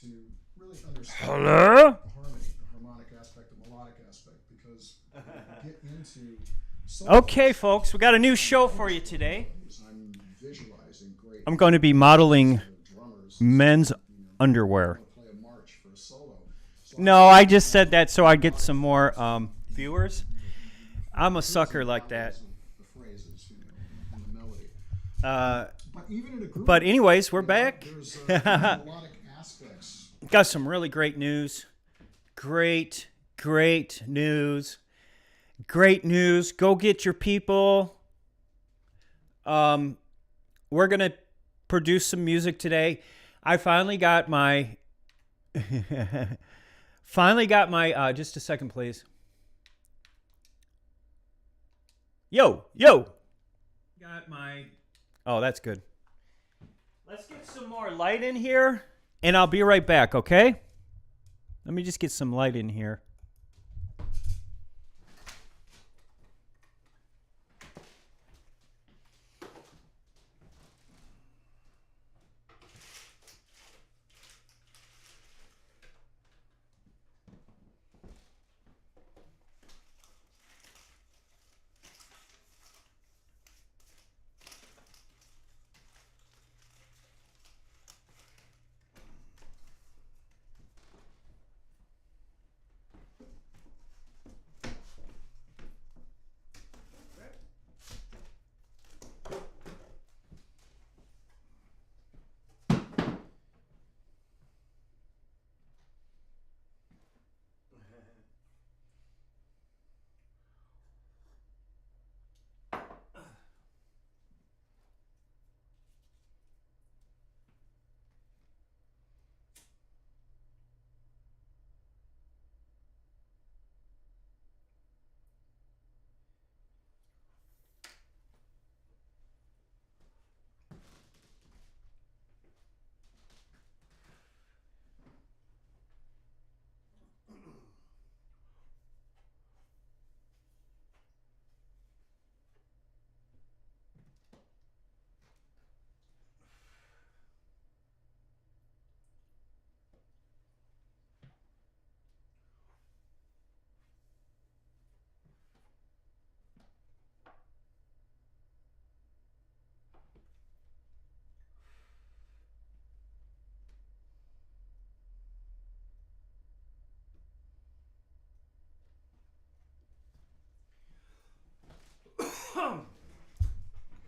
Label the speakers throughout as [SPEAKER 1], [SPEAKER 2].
[SPEAKER 1] to really understand
[SPEAKER 2] Hello?
[SPEAKER 1] the harmony, the harmonic aspect, the melodic aspect, because we get into
[SPEAKER 2] Okay, folks, we got a new show for you today.
[SPEAKER 1] I'm visualizing great.
[SPEAKER 2] I'm going to be modeling
[SPEAKER 1] drummers.
[SPEAKER 2] men's
[SPEAKER 1] I
[SPEAKER 2] underwear.
[SPEAKER 1] want to play a march for a solo. So
[SPEAKER 2] No, I just said that so I get some more viewers. I'm a sucker like that.
[SPEAKER 1] the phrases, and the melody.
[SPEAKER 2] Uh,
[SPEAKER 1] But even in a group,
[SPEAKER 2] but anyways, we're back.
[SPEAKER 1] there's melodic aspects.
[SPEAKER 2] Got some really great news. Great news. Great news. Go get your people. We're going to produce some music today. I finally got my just a second, please. Yo. Got my Oh, that's good. Let's get some more light in here and I'll be right back, okay? Let me just get some light in here.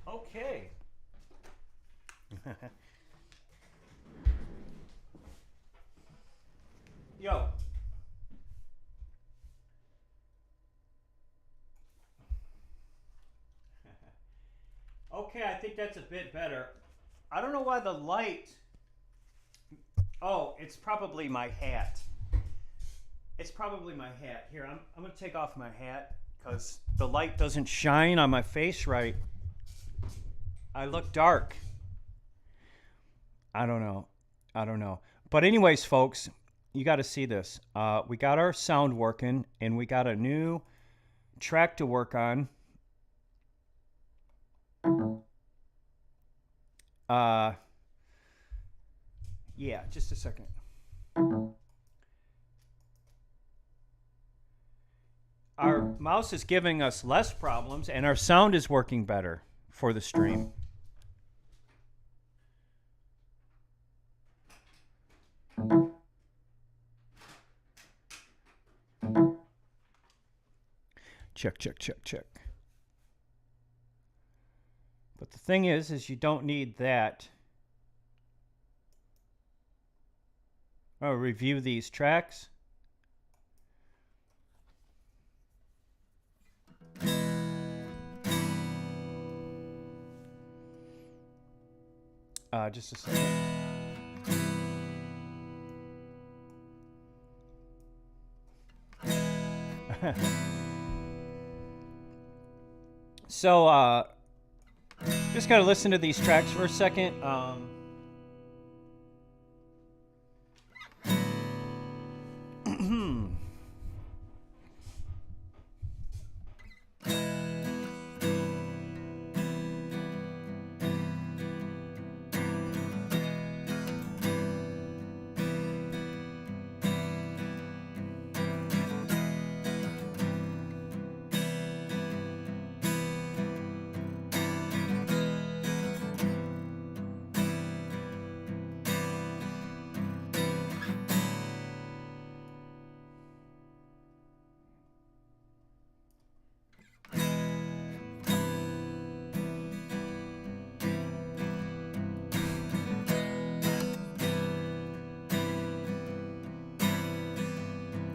[SPEAKER 2] Okay. Yo. Okay, I think that's a bit better. I don't know why the light. Oh, it's probably my hat. It's probably my hat. Here, I'm going to take off my hat because the light doesn't shine on my face right. I look dark. I don't know. But anyways, folks, you got to see this. We got our sound working, and we got a new track to work on. Yeah, just a second. Our mouse is giving us less problems, and our sound is working better for the stream. Check. But the thing is you don't need that. I'll review these tracks. Just a second. So, just gotta listen to these tracks for a second.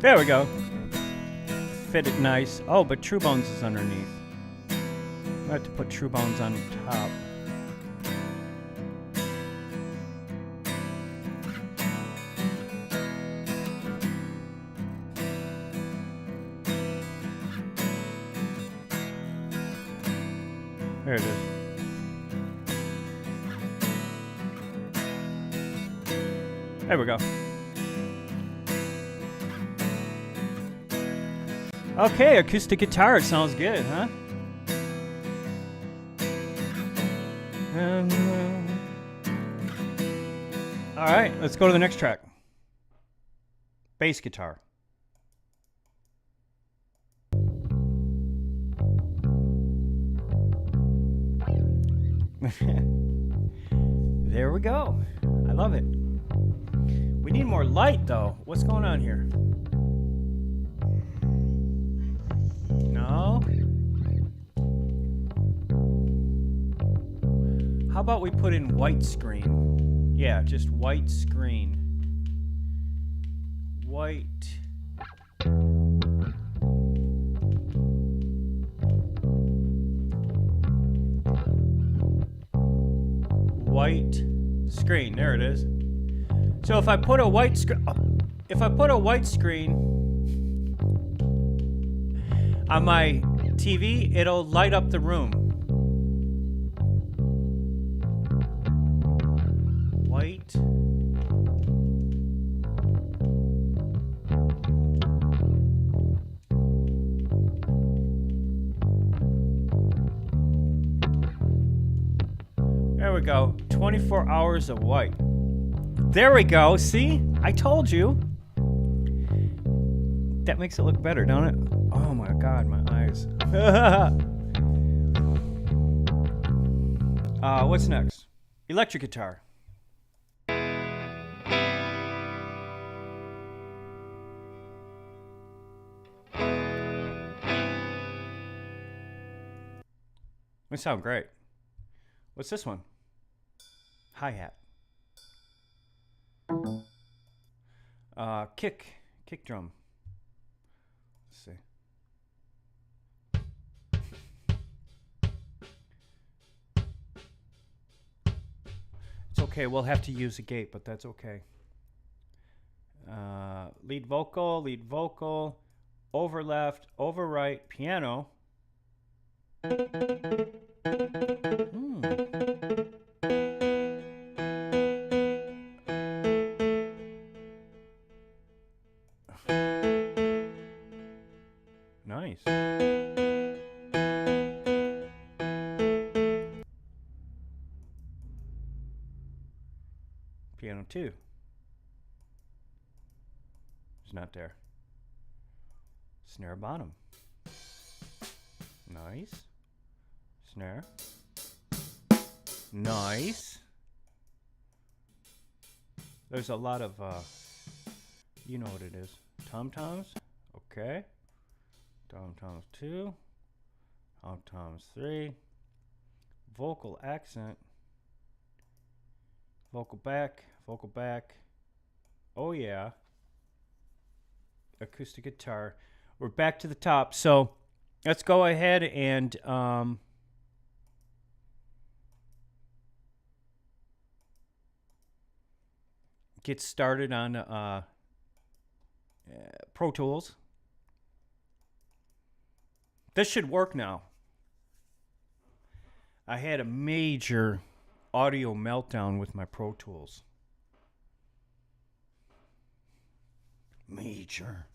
[SPEAKER 2] There we go. Fit it nice. Oh, but Truebones is underneath. I have to put Truebones on top. There it is. There we go. Okay, acoustic guitar sounds good, huh? All right, let's go to the next track. Bass guitar. There we go. I love it. We need more light, though. What's going on here? No? How about we put in white screen? Yeah, just white screen. White. White screen. There it is. So if I put a white screen, on my TV, it'll light up the room. White. There we go. 24 hours of white. There we go. See? I told you. That makes it look better, don't it? Oh my God, my eyes. What's next? Electric guitar. They sound great. What's this one? Hi-hat. Kick drum. Let's see. It's okay, we'll have to use a gate, but that's okay. Lead vocal, over left, over right, piano. Nice. Piano 2. It's not there. Snare bottom. Nice. Snare. Nice. There's a lot of, you know what it is. Tom-toms. Okay. Tom-toms 2. Tom-toms 3. Vocal accent. Vocal back. Vocal back. Oh yeah. Acoustic guitar. We're back to the top. So let's go ahead and get started on Pro Tools. This should work now. I had a major audio meltdown with my Pro Tools. Major.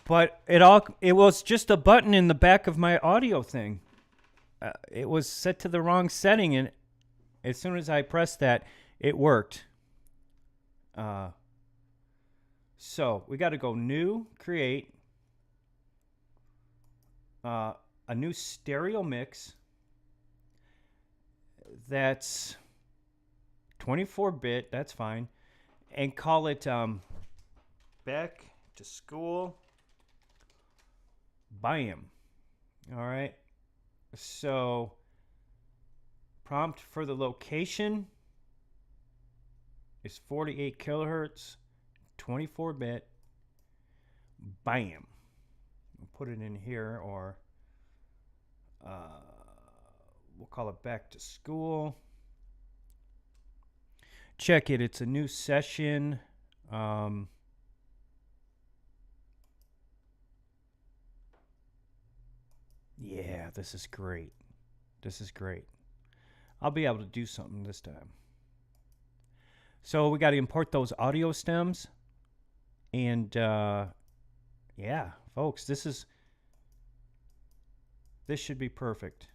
[SPEAKER 2] But it was just a button in the back of my audio thing. It was set to the wrong setting, and as soon as I pressed that, it worked. So we got to go new, create a new stereo mix that's 24-bit, that's fine, and call it Back to School. Bam. All right. So prompt for the location is 48 kilohertz, 24-bit, Bam. We'll put it in here, or we'll call it back to school. Check it. It's a new session. Yeah, this is great. This is great. I'll be able to do something this time. So we got to import those audio stems. And yeah, folks, this should be perfect.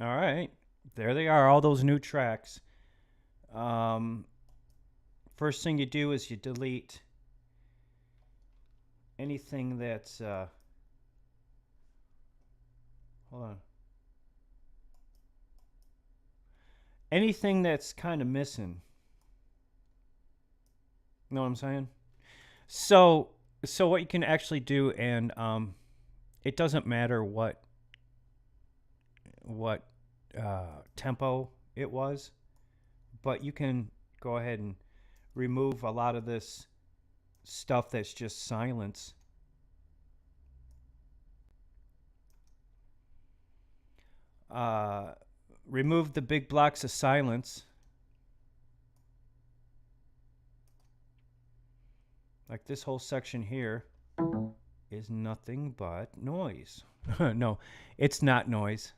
[SPEAKER 2] All right, there they are, all those new tracks. First thing you do is you delete anything that's hold on. Anything that's kind of missing. You know what I'm saying? So what you can actually do, and it doesn't matter what tempo it was, but you can go ahead and remove a lot of this stuff that's just silence. Remove the big blocks of silence, like this whole section here is nothing but noise. No, it's not noise,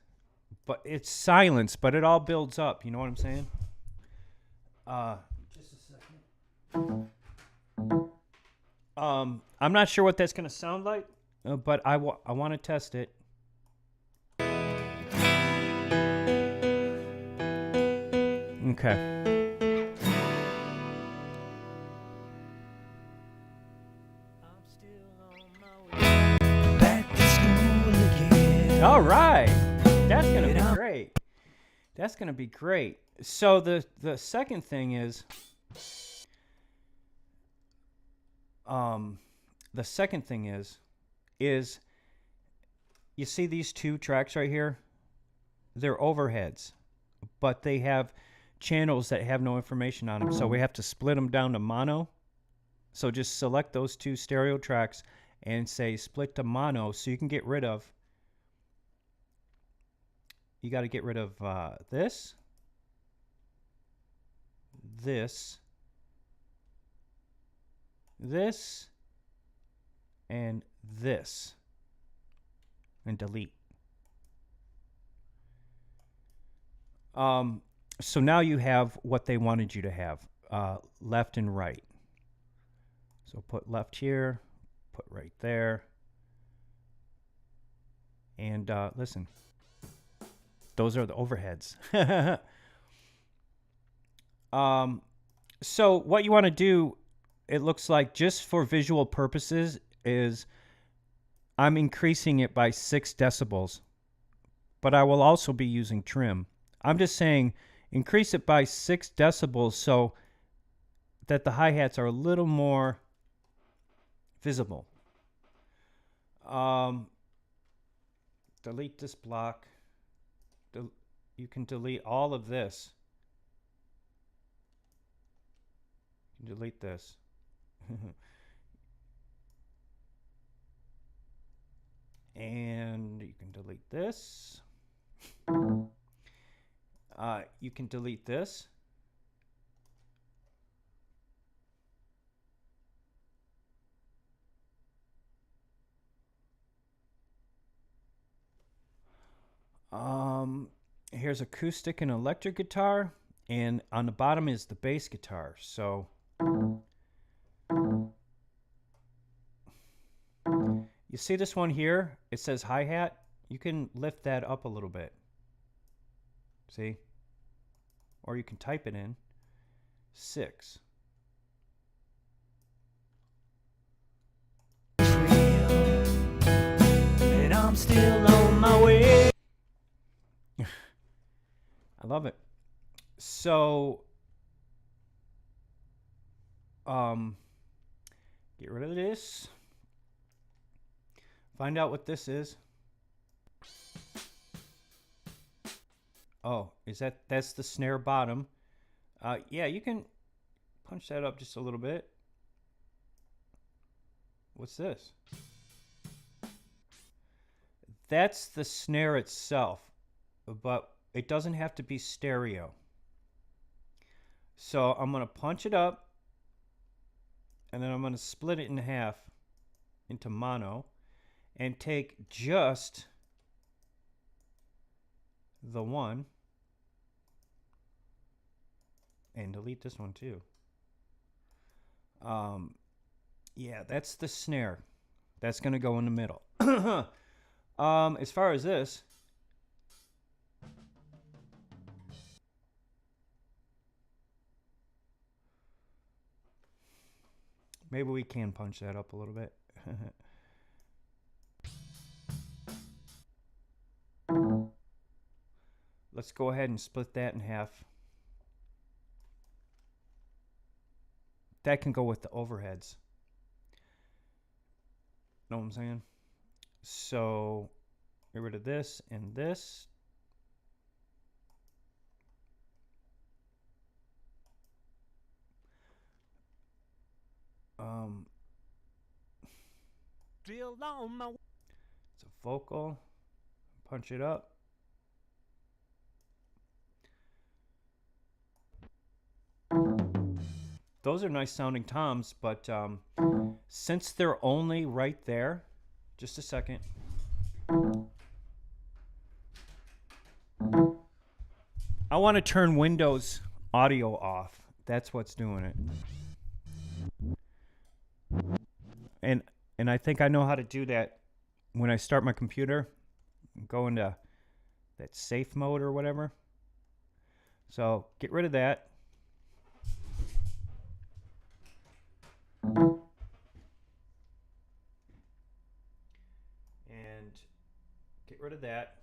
[SPEAKER 2] but it's silence, but it all builds up. You know what I'm saying? Just a second. I'm not sure what that's going to sound like, but I want to test it. Okay.
[SPEAKER 3] Back to school again.
[SPEAKER 2] All right. That's going to be great. That's going to be great. So the second thing is you see these two tracks right here? They're overheads, but they have channels that have no information on them, so we have to split them down to mono. So just select those two stereo tracks and say split to mono, so you can get rid of, you got to get rid of this, and this, and delete. So now you have what they wanted you to have, left and right. So put left here, put right there, and listen, those are the overheads. So what you want to do, it looks like, just for visual purposes, is I'm increasing it by 6 decibels, but I will also be using trim. I'm just saying increase it by 6 decibels so that the hi-hats are a little more visible. Delete this block. You can delete all of this. You can delete this. And you can delete this. You can delete this. Here's acoustic and electric guitar, and on the bottom is the bass guitar. So you see this one here? It says hi-hat. You can lift that up a little bit. See? Or you can type it in. 6.
[SPEAKER 3] And I'm still on my way.
[SPEAKER 2] I love it. So Get rid of this. Find out what this is. Oh, that's the snare bottom. Yeah, you can punch that up just a little bit. What's this? That's the snare itself, but it doesn't have to be stereo. So I'm going to punch it up, and then I'm going to split it in half into mono, and take just the one, and delete this one too. Yeah, that's the snare. That's going to go in the middle. As far as this, maybe we can punch that up a little bit. Let's go ahead and split that in half. That can go with the overheads. Know what I'm saying? So, get rid of this and this.
[SPEAKER 3] Still on my
[SPEAKER 2] It's a vocal. Punch it up. Those are nice sounding toms, but since they're only right there, just a second. I want to turn Windows audio off. That's what's doing it. And I think I know how to do that when I start my computer. Go into that safe mode or whatever. So get rid of that. And get rid of that.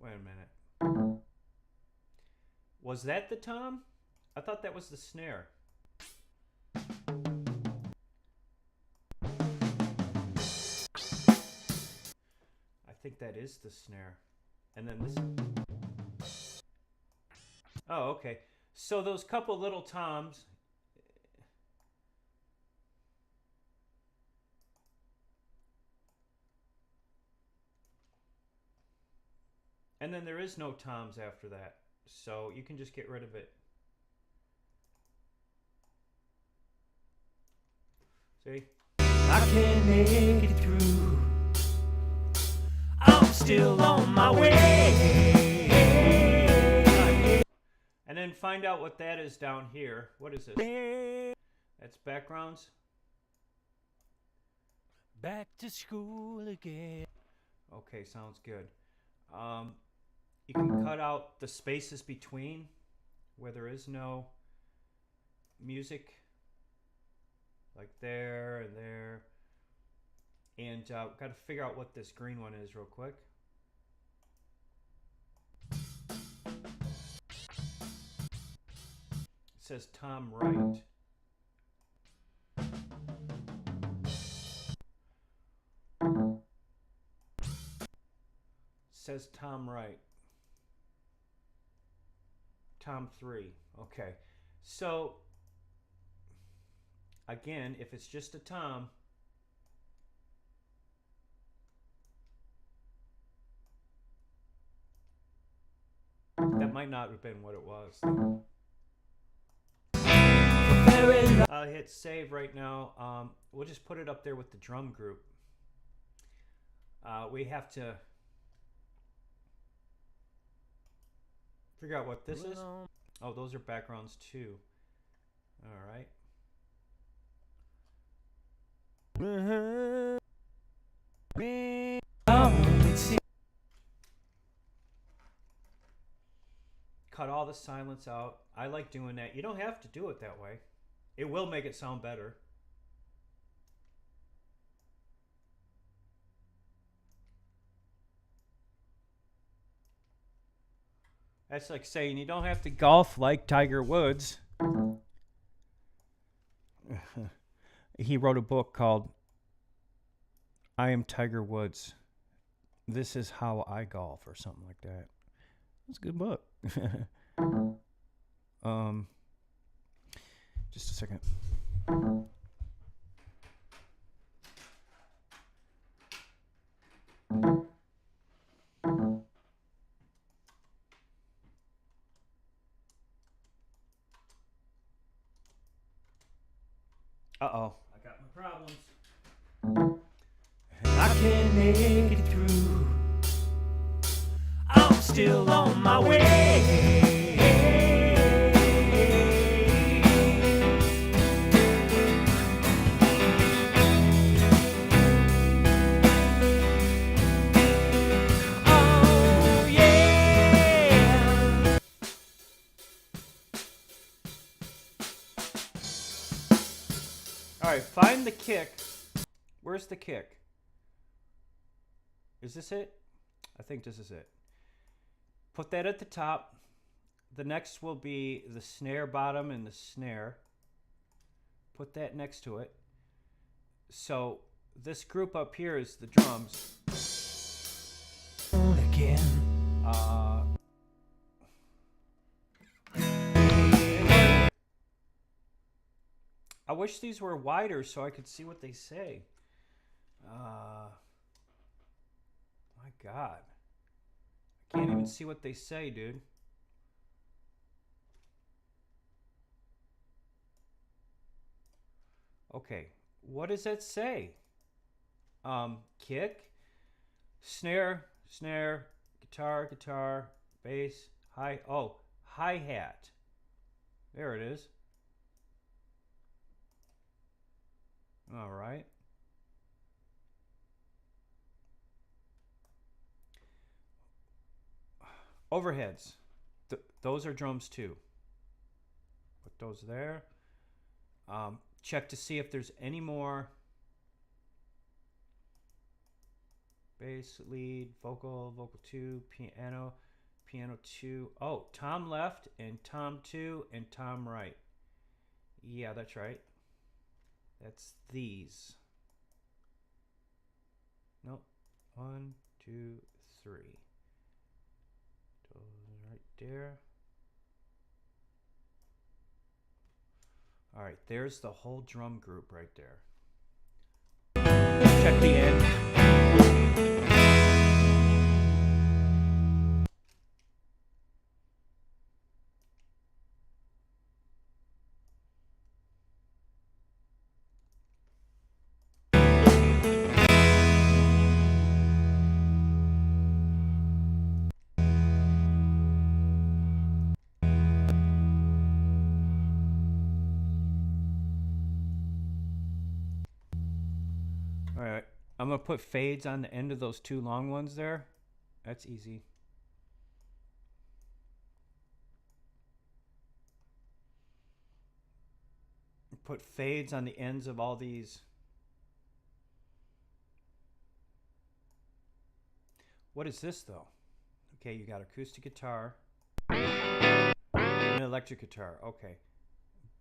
[SPEAKER 2] Wait a minute. Was that the tom? I thought that was the snare. I think that is the snare. And then this. Oh, okay. So those couple little toms. And then there is no toms after that. So you can just get rid of it. See?
[SPEAKER 3] I can't make it through. I'm still on my way.
[SPEAKER 2] And then find out what that is down here. What is this? That's backgrounds.
[SPEAKER 3] Back to school again.
[SPEAKER 2] Okay, sounds good. You can cut out the spaces between where there is no music, like there and there. And got to figure out what this green one is real quick. It says Tom Wright. Says Tom Wright. Tom 3. Okay. So, again, if it's just a tom, that might not have been what it was. I'll hit save right now. We'll just put it up there with the drum group. We have to figure out what this is. Oh, those are backgrounds too. All right. Cut all the silence out. I like doing that. You don't have to do it that way. It will make it sound better. That's like saying you don't have to golf like Tiger Woods. He wrote a book called I Am Tiger Woods. This is How I Golf or something like that. It's a good book. Just a second. Uh-oh. I got my problems.
[SPEAKER 3] I can make it through. I'm still on my way. Oh, yeah.
[SPEAKER 2] All right, find the kick. Where's the kick? Is this it? I think this is it. Put that at the top. The next will be the snare bottom and the snare. Put that next to it. So this group up here is the drums.
[SPEAKER 3] Again.
[SPEAKER 2] I wish these were wider so I could see what they say. My God. I can't even see what they say, dude. Okay, what does that say? Kick, snare, snare, guitar, guitar, bass, hi-hat. There it is. All right. Overheads. Those are drums too. Put those there. Check to see if there's any more. Bass, lead, vocal, vocal 2, piano, piano 2. Oh, tom left and tom 2 and tom right. Yeah, that's right. That's these. Nope. 1, 2, 3. Right there. All right, there's the whole drum group right there. Check the end. All right, I'm gonna put fades on the end of those two long ones there. That's easy. Put fades on the ends of all these. What is this though? Okay, you got acoustic guitar, an electric guitar. Okay,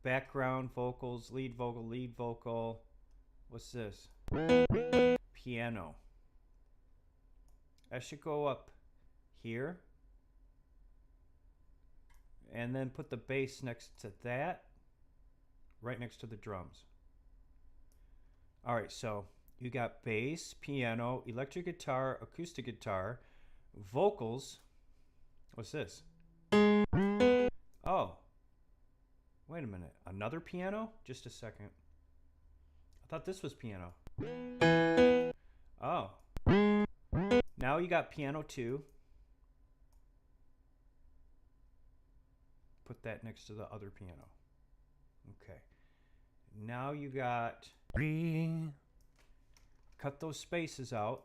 [SPEAKER 2] background vocals, lead vocal, lead vocal. What's this? Piano. That should go up here. And then put the bass next to that. Right next to the drums. Alright, so you got bass, piano, electric guitar, acoustic guitar, vocals. What's this? Oh. Wait a minute. Another piano? Just a second. I thought this was piano. Oh. Now you got piano 2. Put that next to the other piano. Okay. Now you got... Cut those spaces out.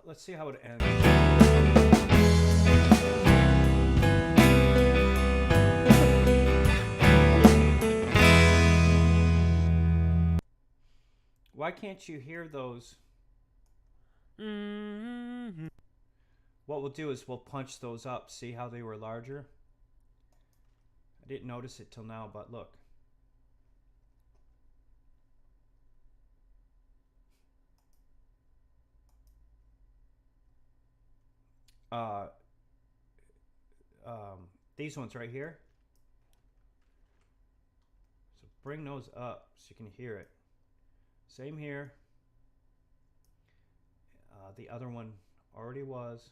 [SPEAKER 2] Let's see how it ends. Why can't you hear those?
[SPEAKER 3] Mm-hmm.
[SPEAKER 2] What we'll do is we'll punch those up. See how they were larger? I didn't notice it till now, but look. Uh, these ones right here. So bring those up so you can hear it. Same here. The other one already was.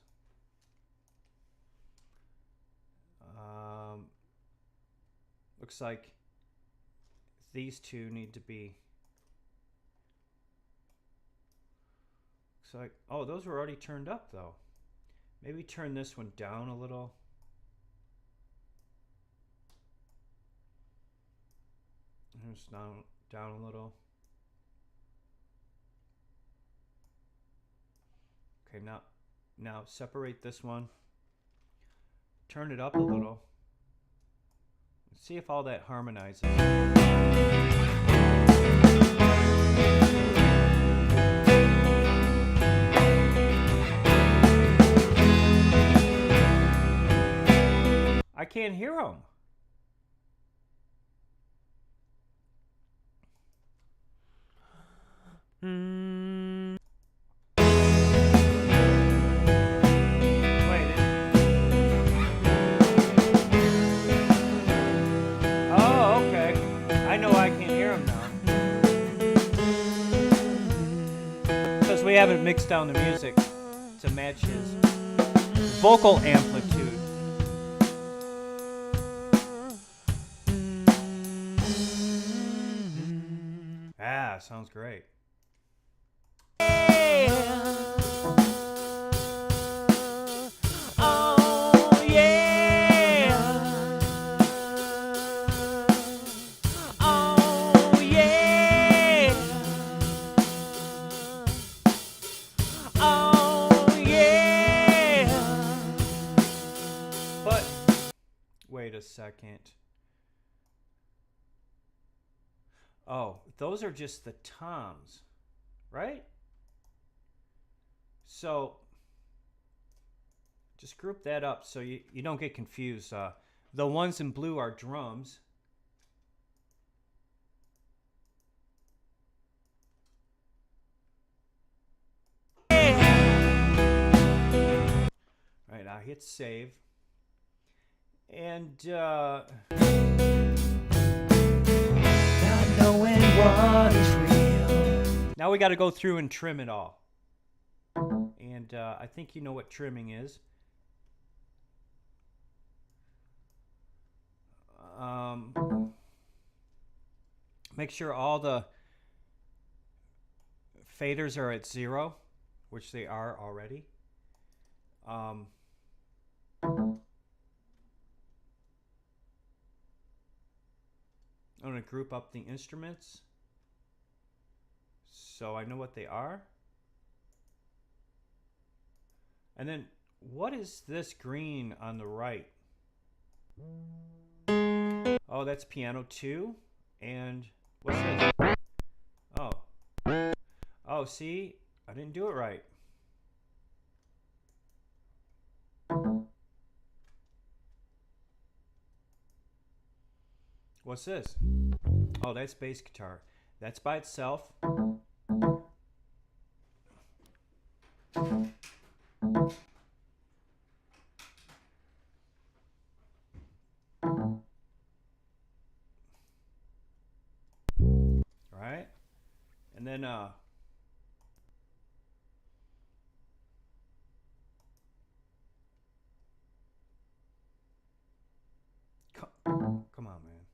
[SPEAKER 2] Looks like these two need to be. Looks like, oh, those were already turned up though. Maybe turn this one down a little. Just down a little. Okay, now separate this one. Turn it up a little. See if all that harmonizes. I can't hear them. Wait. Oh, okay. I know I can hear him now. Because we haven't mixed down the music to match his vocal amplitude. Ah, sounds great. Wait a second. Oh, those are just the toms, right? So just group that up so you don't get confused. The ones in blue are drums. All right, I hit save. And
[SPEAKER 3] Not knowing what is real.
[SPEAKER 2] now we got to go through and trim it all. And I think you know what trimming is. Make sure all the faders are at 0, which they are already. I'm going to group up the instruments so I know what they are. And then what is this green on the right? Oh, that's piano 2. And what's this? Oh. Oh, see? I didn't do it right. What's this? Oh, that's bass guitar. That's by itself. Right? And then come on, man.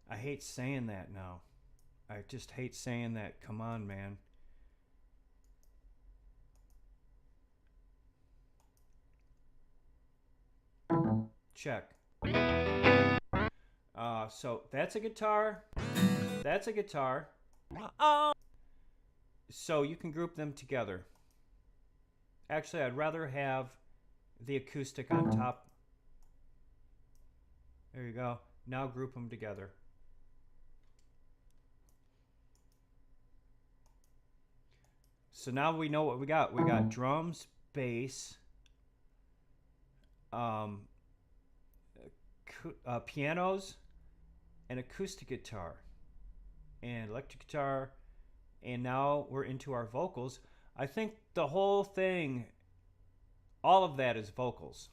[SPEAKER 2] I hate saying that now. I just hate saying that. Come on, man. Check. So that's a guitar. That's a guitar. So you can group them together. Actually, I'd rather have the acoustic on top. There you go. Now group them together. So now we know what we got. We got drums, bass, pianos, an acoustic guitar, and electric guitar, and now we're into our vocals. I think the whole thing, all of that is vocals.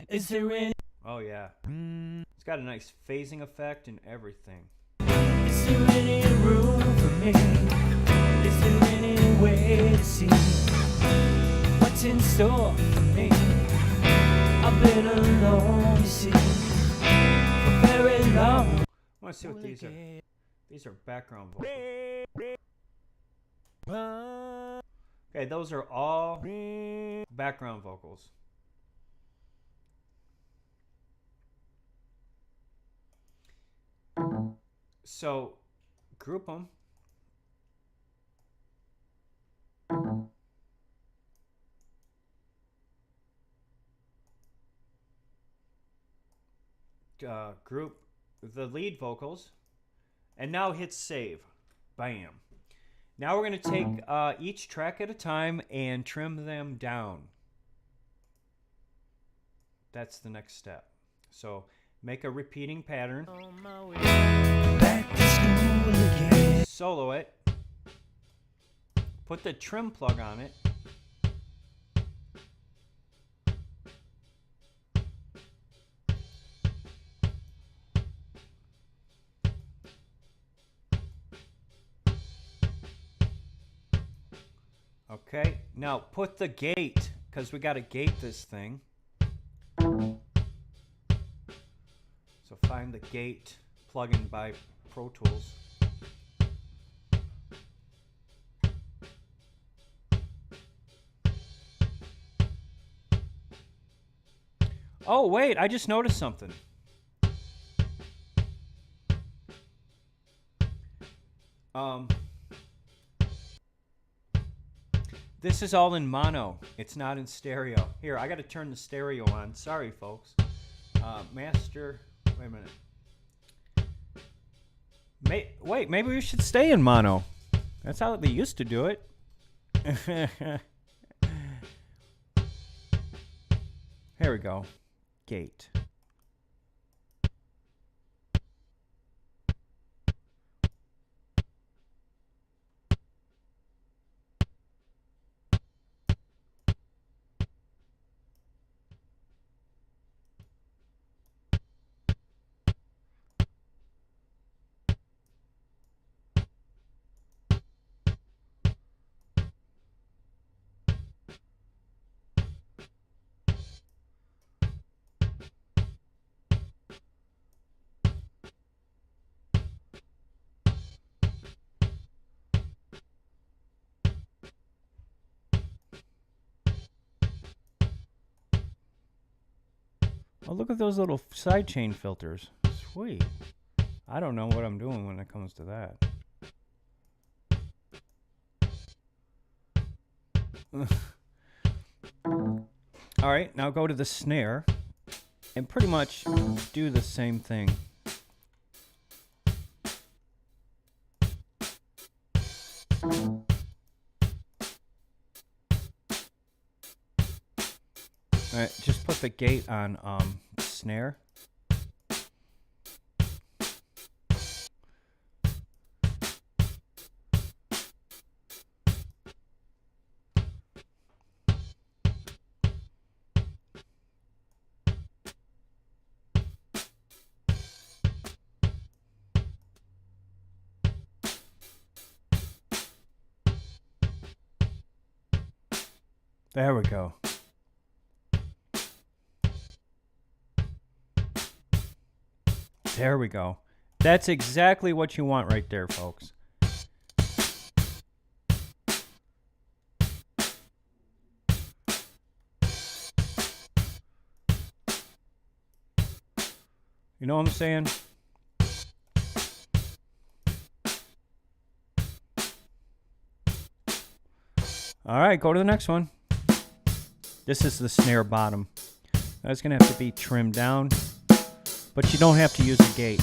[SPEAKER 3] Is there any?
[SPEAKER 2] Oh yeah. It's got a nice phasing effect and everything.
[SPEAKER 3] Is there any room for me? Is there any way to see what's in store for me? I've been alone, you see, for very long.
[SPEAKER 2] I want to see what these are. These are background vocals. Okay, those are all background vocals. So, group them. Group the lead vocals, and now hit save. Bam. Now we're going to take each track at a time and trim them down. That's the next step. So make a repeating pattern.
[SPEAKER 3] On my way back to school again.
[SPEAKER 2] Solo it. Put the trim plug on it. Okay, now put the gate, because we got to gate this thing. So find the gate plugin by Pro Tools. Oh, wait, I just noticed something. This is all in mono. It's not in stereo. Here, I got to turn the stereo on. Sorry, folks. Master. Wait a minute. Wait, maybe we should stay in mono. That's how they used to do it. Here we go. Gate. Oh, look at those little sidechain filters. Sweet. I don't know what I'm doing when it comes to that. All right, now go to the snare and pretty much do the same thing. All right, just put the gate on snare. There we go. There we go. That's exactly what you want right there, folks. You know what I'm saying? All right, go to the next one. This is the snare bottom. That's going to have to be trimmed down, but you don't have to use a gate.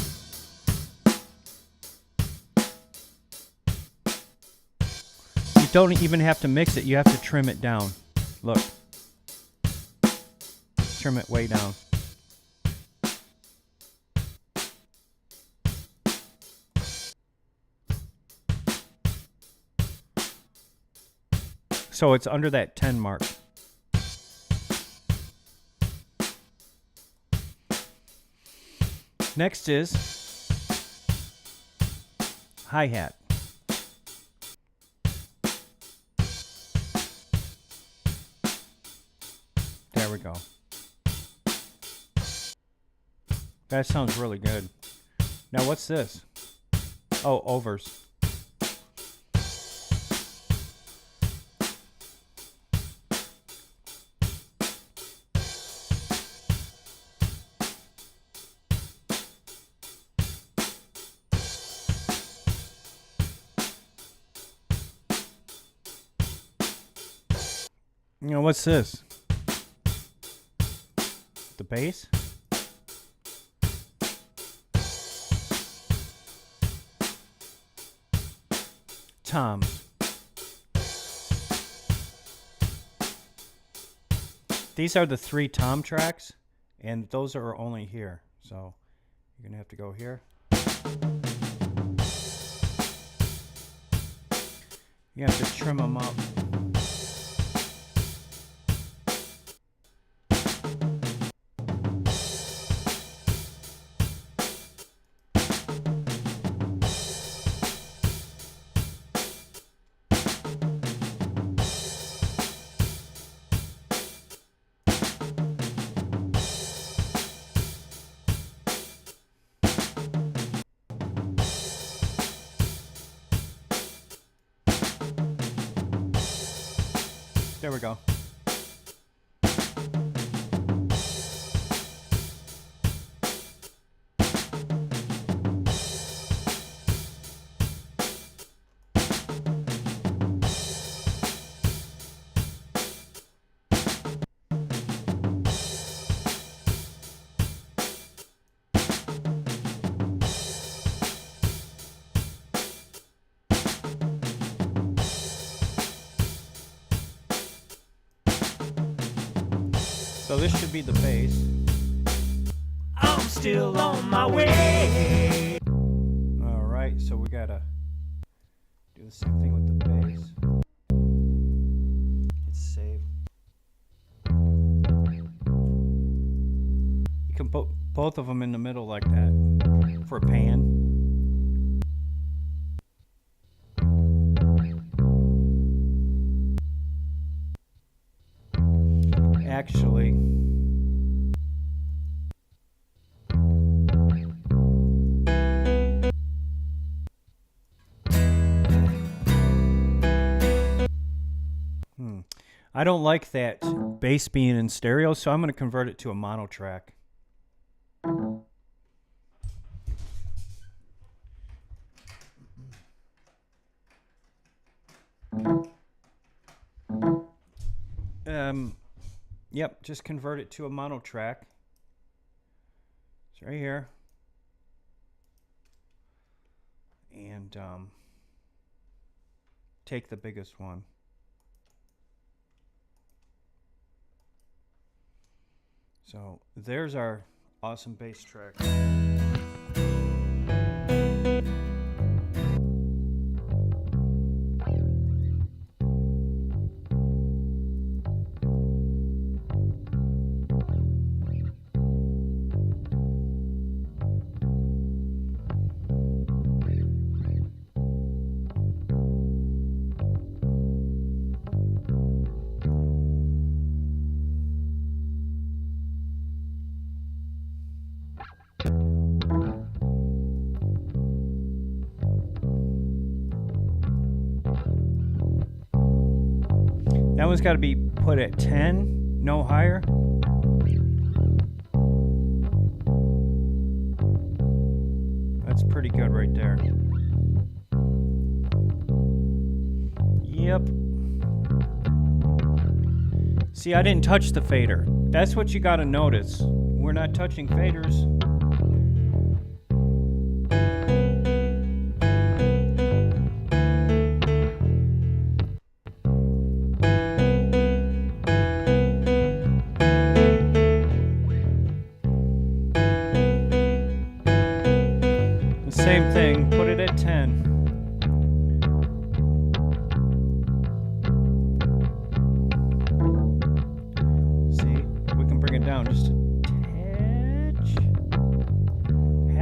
[SPEAKER 2] don't even have to mix it. You have to trim it down. Look. Trim it way down. So it's under that 10 mark. Next is hi-hat. There we go. That sounds really good. Now what's this? Oh, overs. You know, what's this? The bass? Toms. These are the 3 tom tracks, and those are only here. So you're gonna have to go here. You have to trim them up. There we go. So this should be the bass.
[SPEAKER 3] I'm still on my way.
[SPEAKER 2] All right, so we gotta do the same thing with the bass. Hit save. You can put both of them in the middle like that for a pan. Actually, I don't like that bass being in stereo, so I'm going to convert it to a mono track. Yep, just convert it to a mono track. It's right here. And take the biggest one. So there's our awesome bass track. That one's got to be put at 10, no higher. That's pretty good right there. Yep. See, I didn't touch the fader. That's what you got to notice. We're not touching faders. down just a touch.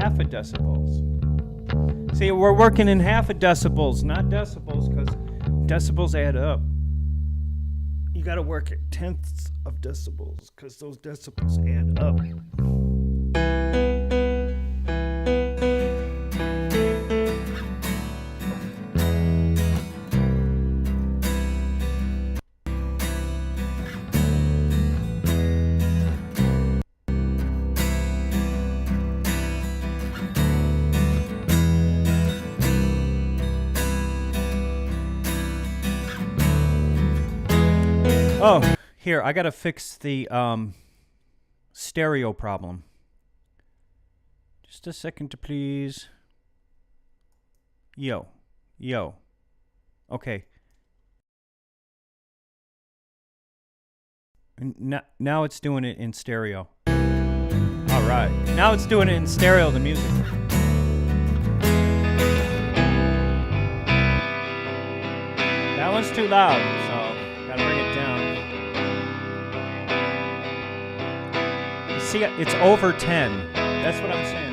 [SPEAKER 2] Half a decibels. See, we're working in half a decibels, not decibels, because decibels add up. You got to work at tenths of decibels, because those decibels add up. Oh, here, I gotta fix the stereo problem. Just a second, please. Yo. Okay. Now it's doing it in stereo. All right. Now it's doing it in stereo, the music. That one's too loud, so gotta bring it down. See, it's over 10. That's what I'm saying.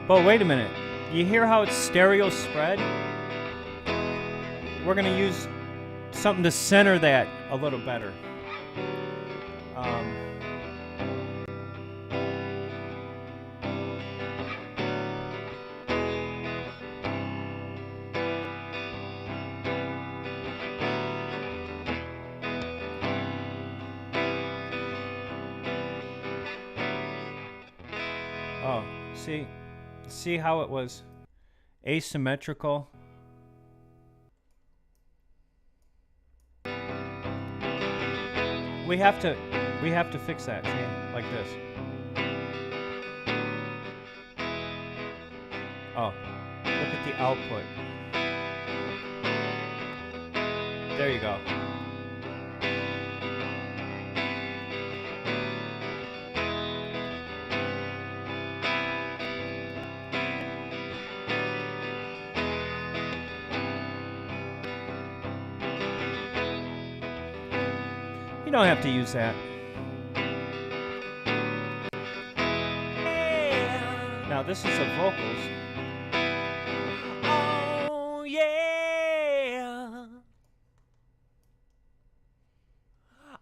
[SPEAKER 2] But wait a minute. You hear how it's stereo spread? We're gonna use something to center that a little better. Oh, see how it was asymmetrical? We have to fix that, see, like this. Oh, look at the output. There you go. You don't have to use that. Now this is the vocals. Oh yeah.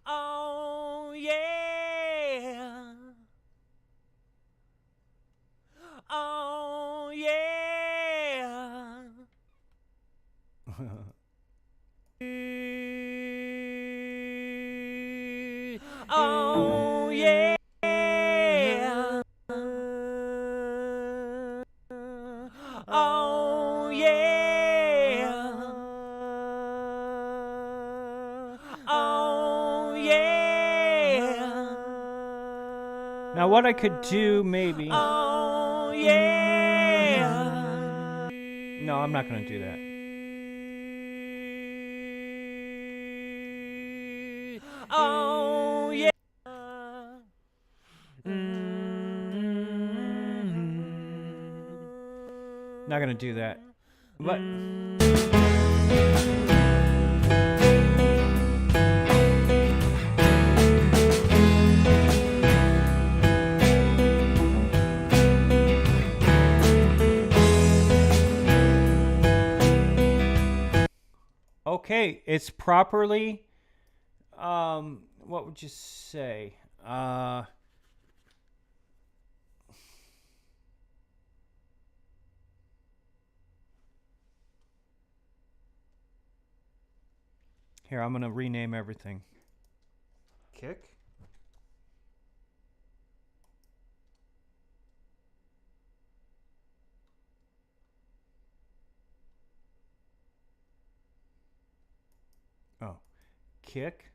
[SPEAKER 2] Oh yeah. Oh yeah. Oh yeah. Oh yeah. Oh yeah. Now what I could do maybe. Oh yeah. No, I'm not going to do that. Oh yeah. Not gonna do that. But okay, it's properly what would you say? Here, I'm going to rename everything. Kick. Oh. Kick.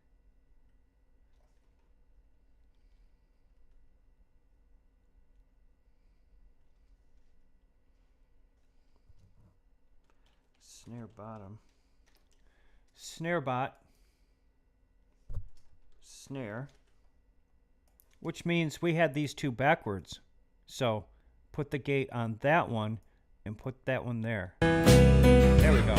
[SPEAKER 2] snare bottom. Snare bot. Snare. Which means we had these two backwards. So put the gate on that one and put that one there. There we go.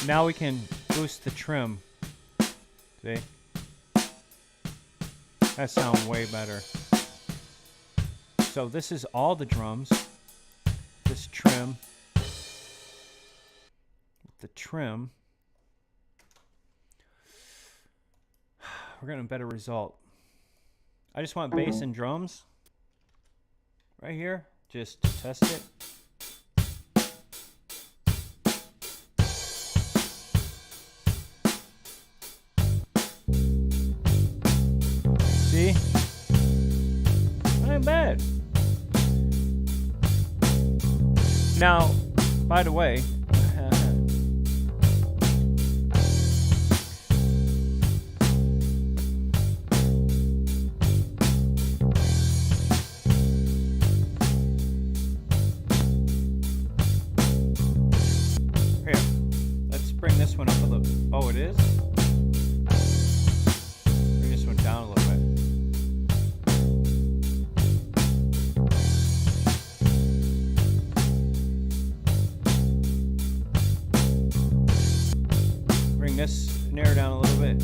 [SPEAKER 2] Now we can boost the trim. See? That sounds way better. So this is all the drums. This trim. The trim. We're getting a better result. I just want bass and drums. Right here. Just to test it. See? Not bad. Now, by the way, here, let's bring this one up a little. Oh, it is? Bring this one down a little bit. This snare down a little bit.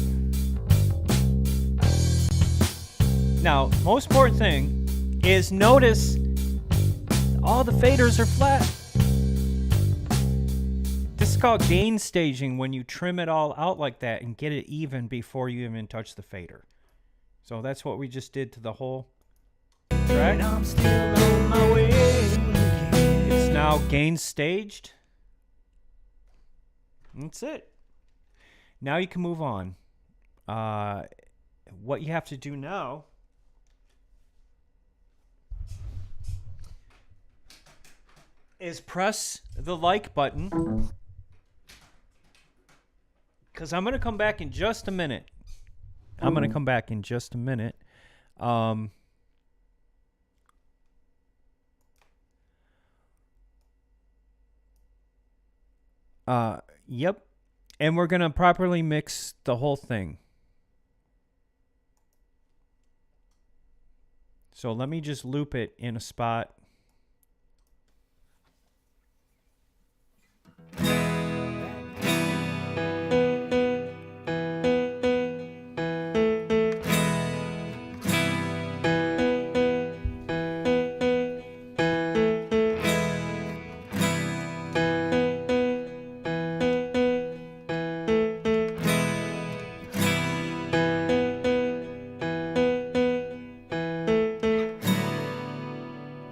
[SPEAKER 2] Now, most important thing is notice all the faders are flat. This is called gain staging, when you trim it all out like that and get it even before you even touch the fader. So that's what we just did to the whole track.
[SPEAKER 3] I'm still on my way.
[SPEAKER 2] It's now gain staged. That's it. Now you can move on. What you have to do now is press the like button, because I'm going to come back in just a minute. Yep. And we're going to properly mix the whole thing. So let me just loop it in a spot.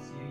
[SPEAKER 2] See,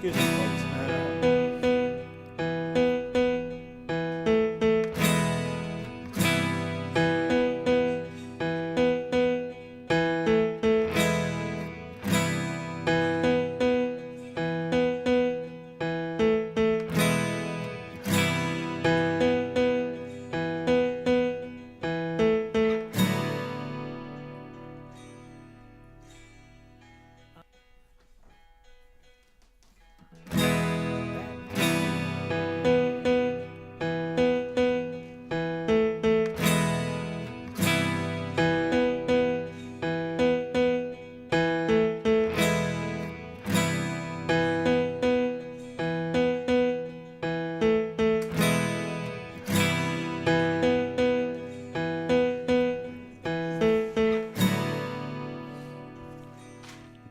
[SPEAKER 2] Excuse me, folks.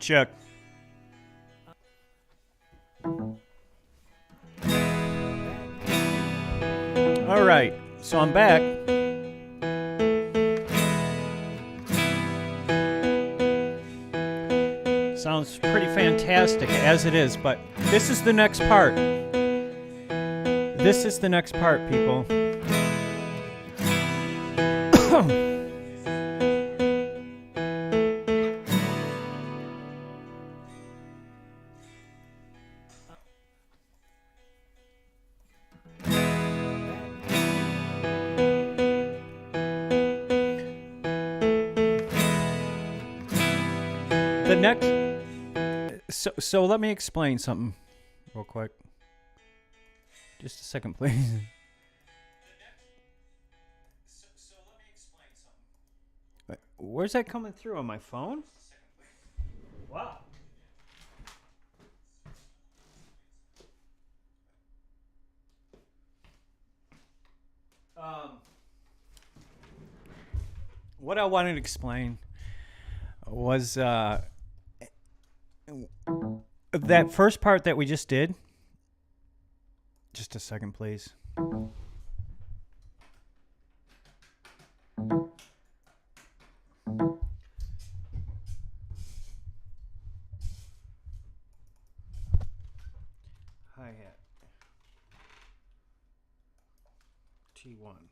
[SPEAKER 2] Check. All right, so I'm back. Sounds pretty fantastic as it is, but this is the next part. This is the next part, people. The next, so let me explain something real quick. Just a second, please. Where's that coming through on my phone? Wow. What I wanted to explain was that first part that we just did. Just a second, please. Hi-hat. T1.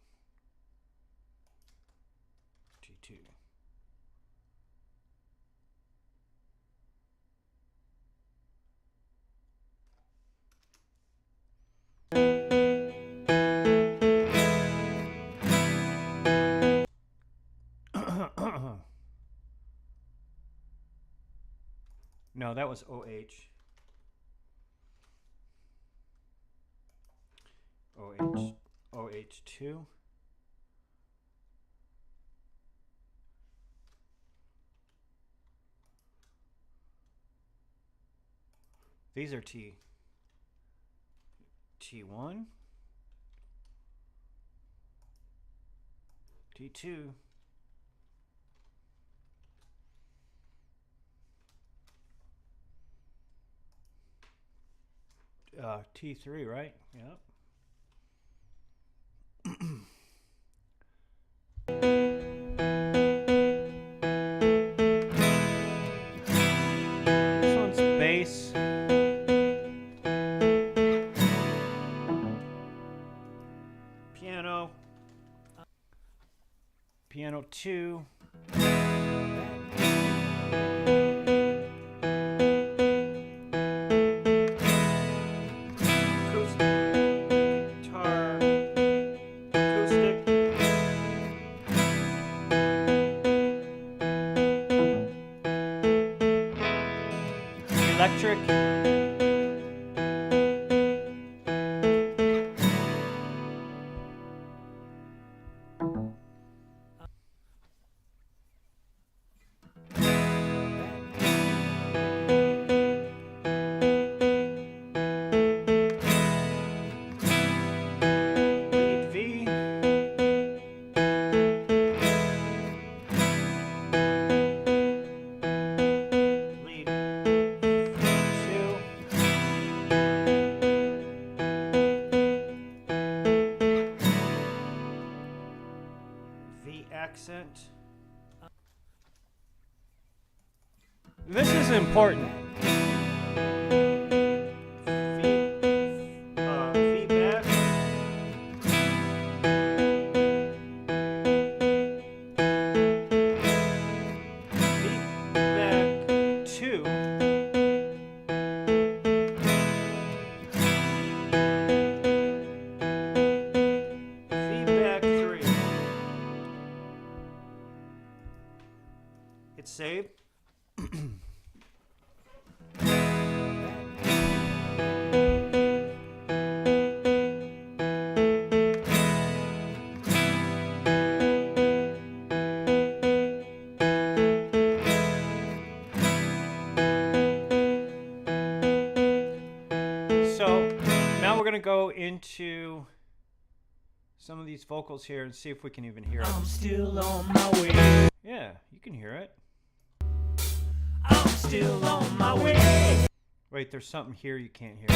[SPEAKER 2] T2. No, that was OH. OH2. These are T1, T2, T3, right? Yep. This one's bass. Piano. Piano 2. Electric. Lead V. Lead 2. V accent. This is important. some of these vocals here and see if we can even hear it.
[SPEAKER 3] I'm still on my way.
[SPEAKER 2] Yeah, you can hear it.
[SPEAKER 3] I'm still on my way.
[SPEAKER 2] Wait, there's something here you can't hear.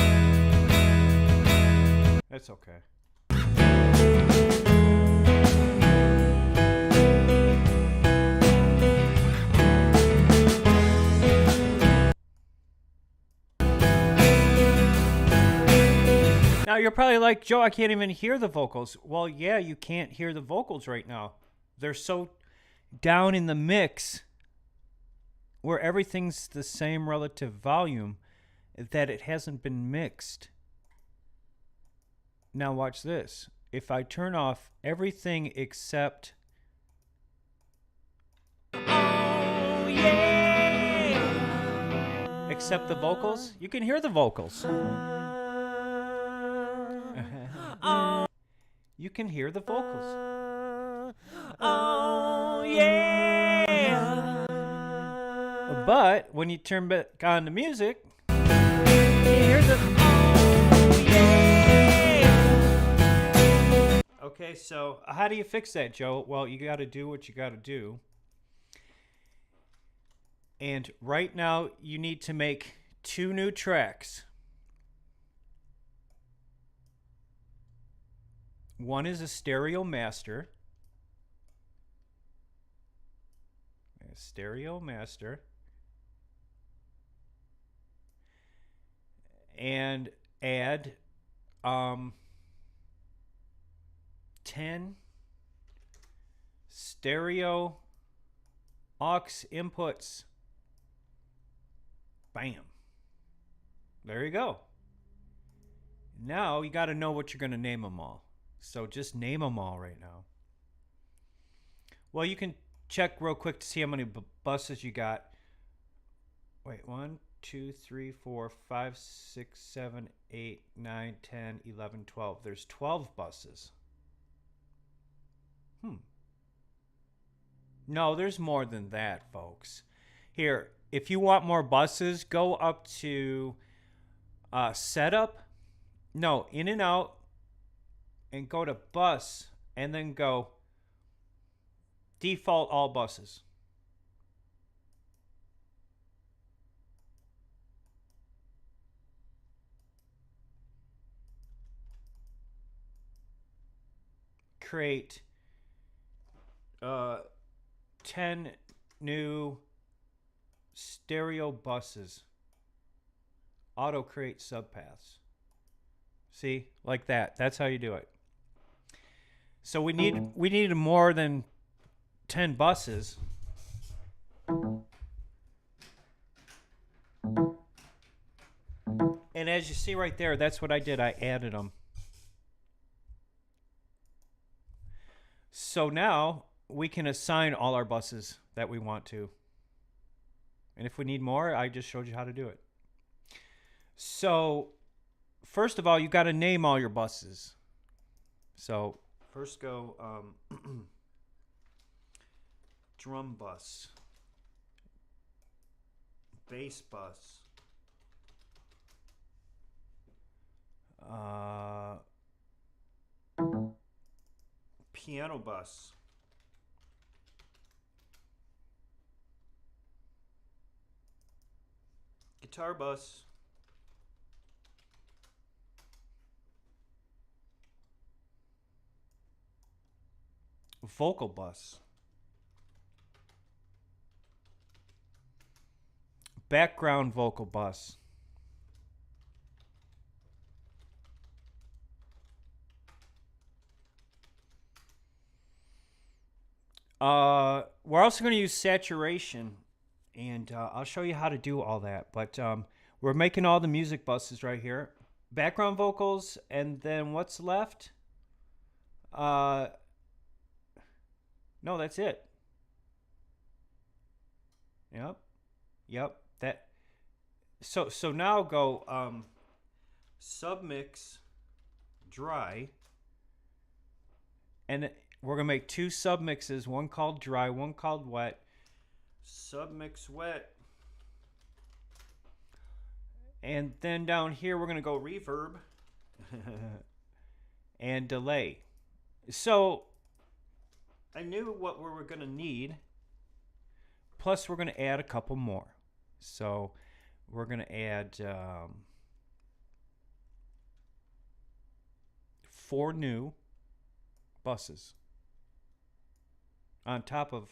[SPEAKER 2] That's okay. Now you're probably like, Joe, I can't even hear the vocals. Well, yeah, you can't hear the vocals right now. They're so down in the mix where everything's the same relative volume that it hasn't been mixed. Now watch this. If I turn off everything except except the vocals, you can hear the vocals. You can hear the vocals.
[SPEAKER 3] Oh yeah.
[SPEAKER 2] But when you turn back on the music,
[SPEAKER 3] You hear the oh yeah.
[SPEAKER 2] okay, so how do you fix that, Joe? Well, you got to do what you got to do. And right now, you need to make 2 new tracks. One is a stereo master. A stereo master. And add 10 stereo aux inputs. Bam. There you go. Now you got to know what you're going to name them all. So just name them all right now. Well, you can check real quick to see how many buses you got. Wait, 1, 2, 3, 4, 5, 6, 7, 8, 9, 10, 11, 12. There's 12 buses. No, there's more than that, folks. Here, if you want more buses, go up to setup. No, in and out. And go to bus. And then go default all buses. Create 10 new stereo buses. Auto create subpaths. See, like that. That's how you do it. So we need more than 10 buses. And as you see right there, that's what I did. I added them. So now we can assign all our buses that we want to. And if we need more, I just showed you how to do it. So first of all, you got to name all your buses. So first go drum bus, bass bus, piano bus, guitar bus, vocal bus, background vocal bus, we're also going to use saturation, and I'll show you how to do all that, but we're making all the music buses right here. Background vocals, and then what's left? No, that's it. Yep. That. So now go submix dry, and we're gonna make 2 submixes. One called dry, one called wet. Submix wet, and then down here we're gonna go reverb and delay. So I knew what we were going to need. Plus, we're going to add a couple more. So we're going to add 4 new buses on top of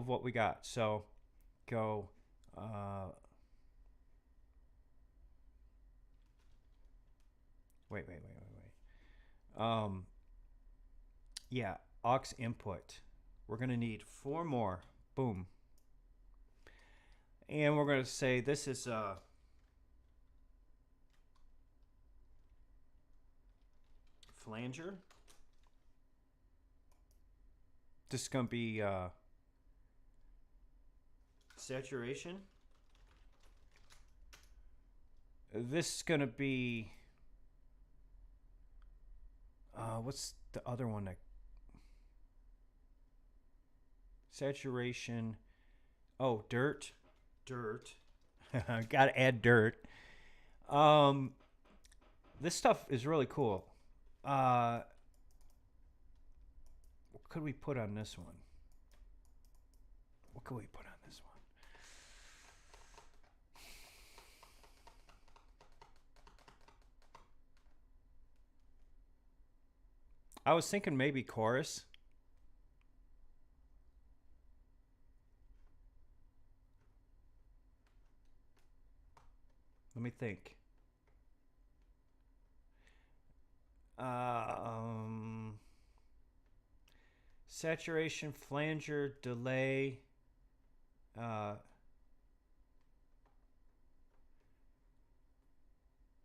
[SPEAKER 2] what we got. So go wait. Yeah, aux input. We're going to need 4 more. Boom. And we're going to say this is flanger. This is going to be saturation. This is going to be what's the other one that saturation? Oh, dirt. Got to add dirt. This stuff is really cool. What could we put on this one? I was thinking maybe chorus. Let me think. Saturation, flanger, delay.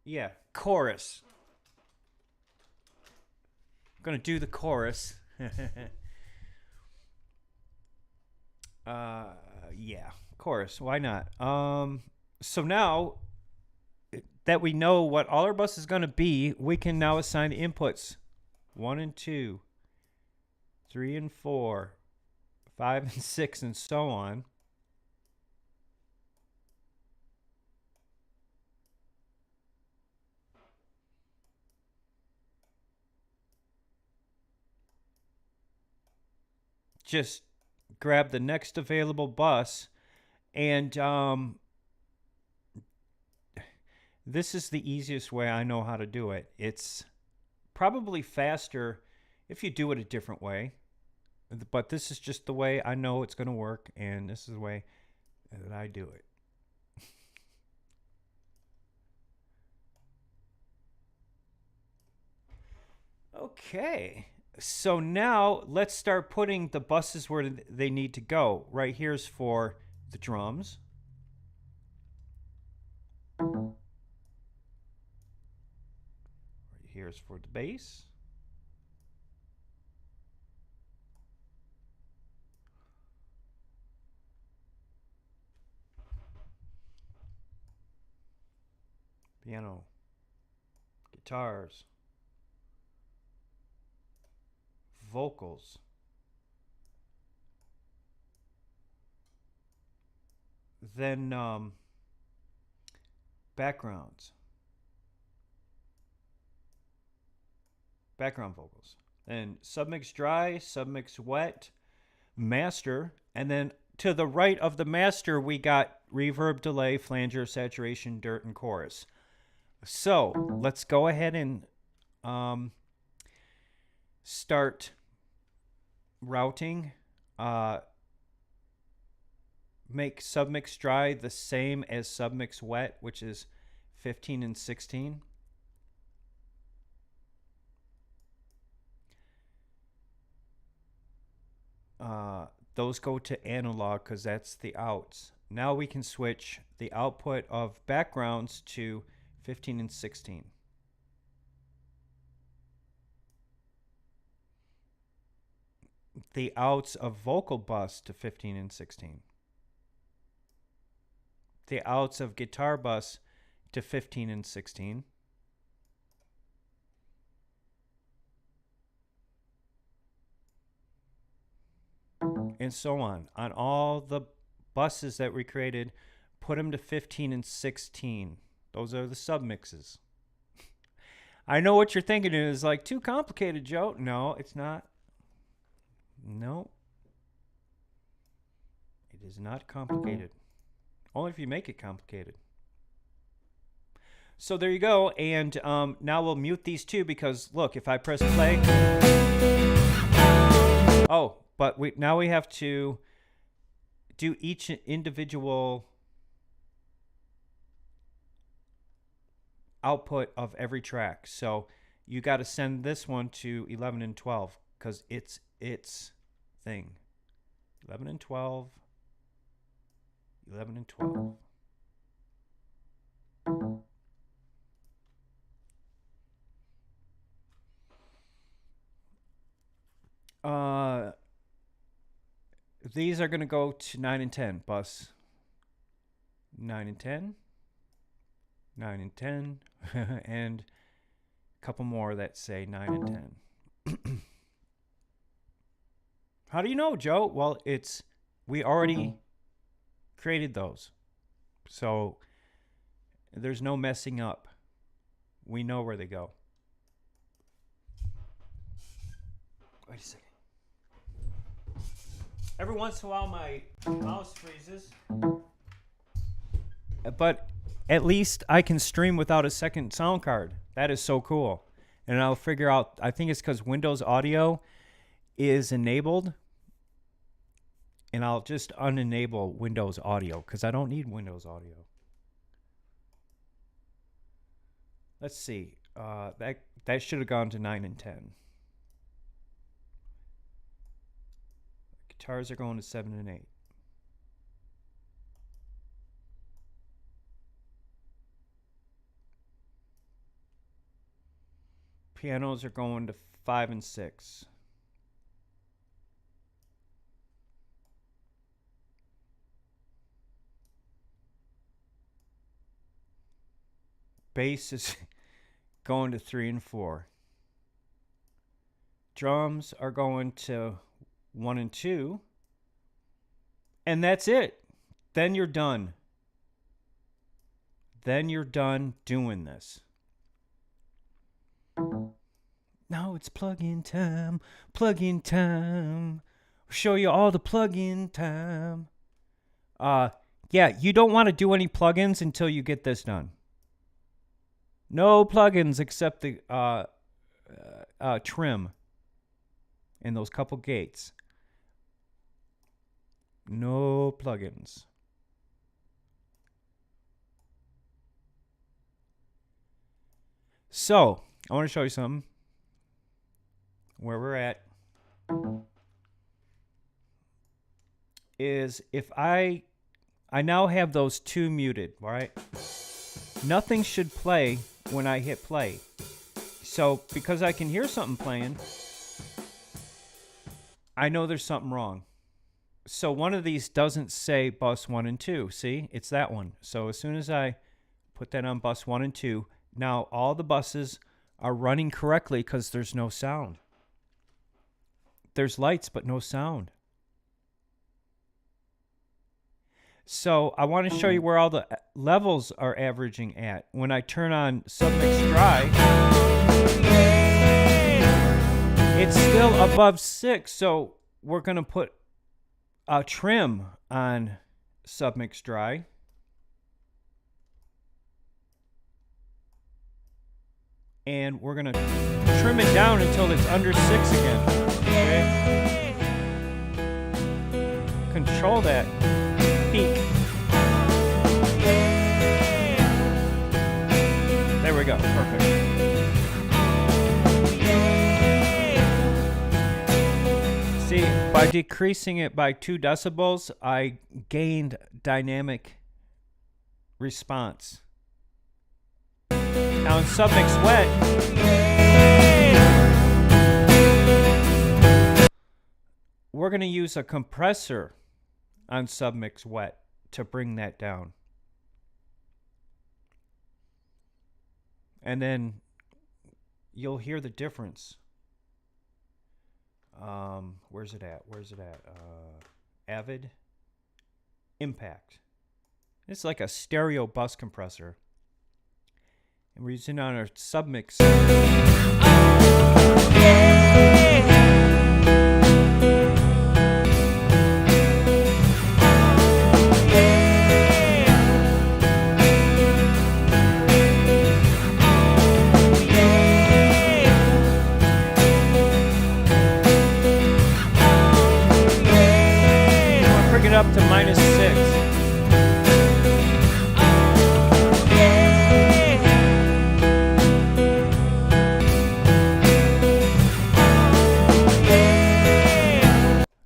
[SPEAKER 2] Yeah, chorus. I'm gonna do the chorus. Yeah, chorus. Why not? So now that we know what all our bus is gonna be, we can now assign inputs 1 and 2, 3 and 4, 5 and 6, and so on. Just grab the next available bus, and this is the easiest way I know how to do it. It's probably faster if you do it a different way, but this is just the way I know it's going to work, and this is the way that I do it. Okay, so now let's start putting the buses where they need to go. Right here's for the drums. Right here's for the bass. Piano, guitars, vocals, then background vocals, and submix dry, submix wet, master, and then to the right of the master we got reverb, delay, flanger, saturation, dirt, and chorus. So let's go ahead and start routing. Make submix dry the same as submix wet, which is 15 and 16. Those go to analog because that's the outs. Now we can switch the output of backgrounds to 15 and 16. The outs of vocal bus to 15 and 16. The outs of guitar bus to 15 and 16. And so on all the buses that we created, put them to 15 and 16. Those are the submixes. I know what you're thinking is like too complicated, Joe. No, it's not. No. It is not complicated. Only if you make it complicated. So there you go. And now we'll mute these two because, look, if I press play. Oh, but now we have to do each individual output of every track. So you got to send this one to 11 and 12 because it's its thing. 11 and 12. 11 and 12. These are going to go to 9 and 10, bus. 9 and 10. 9 and 10. And a couple more that say 9 and 10. How do you know, Joe? Well, we already created those. So there's no messing up. We know where they go. Wait a second. Every once in a while my mouse freezes. But at least I can stream without a second sound card. That is so cool. And I'll figure out, I think it's because Windows Audio is enabled. And I'll just unenable Windows Audio because I don't need Windows Audio. Let's see. That should have gone to 9 and 10. Guitars are going to 7 and 8. Pianos are going to 5 and 6. Bass is going to 3 and 4. Drums are going to 1 and 2. And that's it. Then you're done. Then you're done doing this. Now it's plug-in time. Plug-in time. I'll show you all the plug-in time. Yeah, you don't want to do any plugins until you get this done. No plugins except the trim and those couple gates. No plugins. So, I want to show you something. Where we're at is if I now have those two muted, all right? Nothing should play when I hit play. So, because I can hear something playing, I know there's something wrong. So one of these doesn't say bus 1 and 2. See? It's that one. So as soon as I put that on bus 1 and 2, now all the buses are running correctly because there's no sound. There's lights, but no sound. So I want to show you where all the levels are averaging at. When I turn on submix dry, it's still above 6. So we're going to put a trim on submix dry. And we're going to trim it down until it's under 6 again. Okay? Control that peak. There we go. Perfect. See, by decreasing it by 2 decibels, I gained dynamic response. Now in submix wet, we're going to use a compressor on submix wet to bring that down. And then you'll hear the difference. Where's it at? Avid Impact. It's like a stereo bus compressor. And we're using on our submix. Bring it up to -6.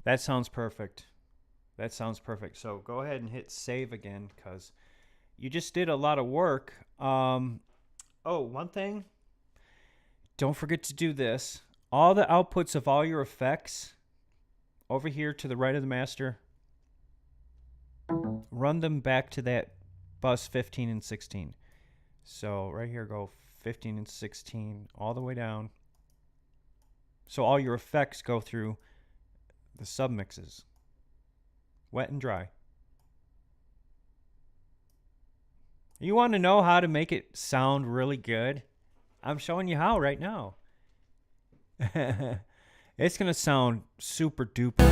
[SPEAKER 2] That sounds perfect. That sounds perfect. So go ahead and hit save again, because you just did a lot of work. Oh, one thing. Don't forget to do this. All the outputs of all your effects over here to the right of the master, run them back to that bus 15 and 16. So right here, go 15 and 16 all the way down. So all your effects go through the submixes, wet and dry. You want to know how to make it sound really good? I'm showing you how right now. It's going to sound super duper.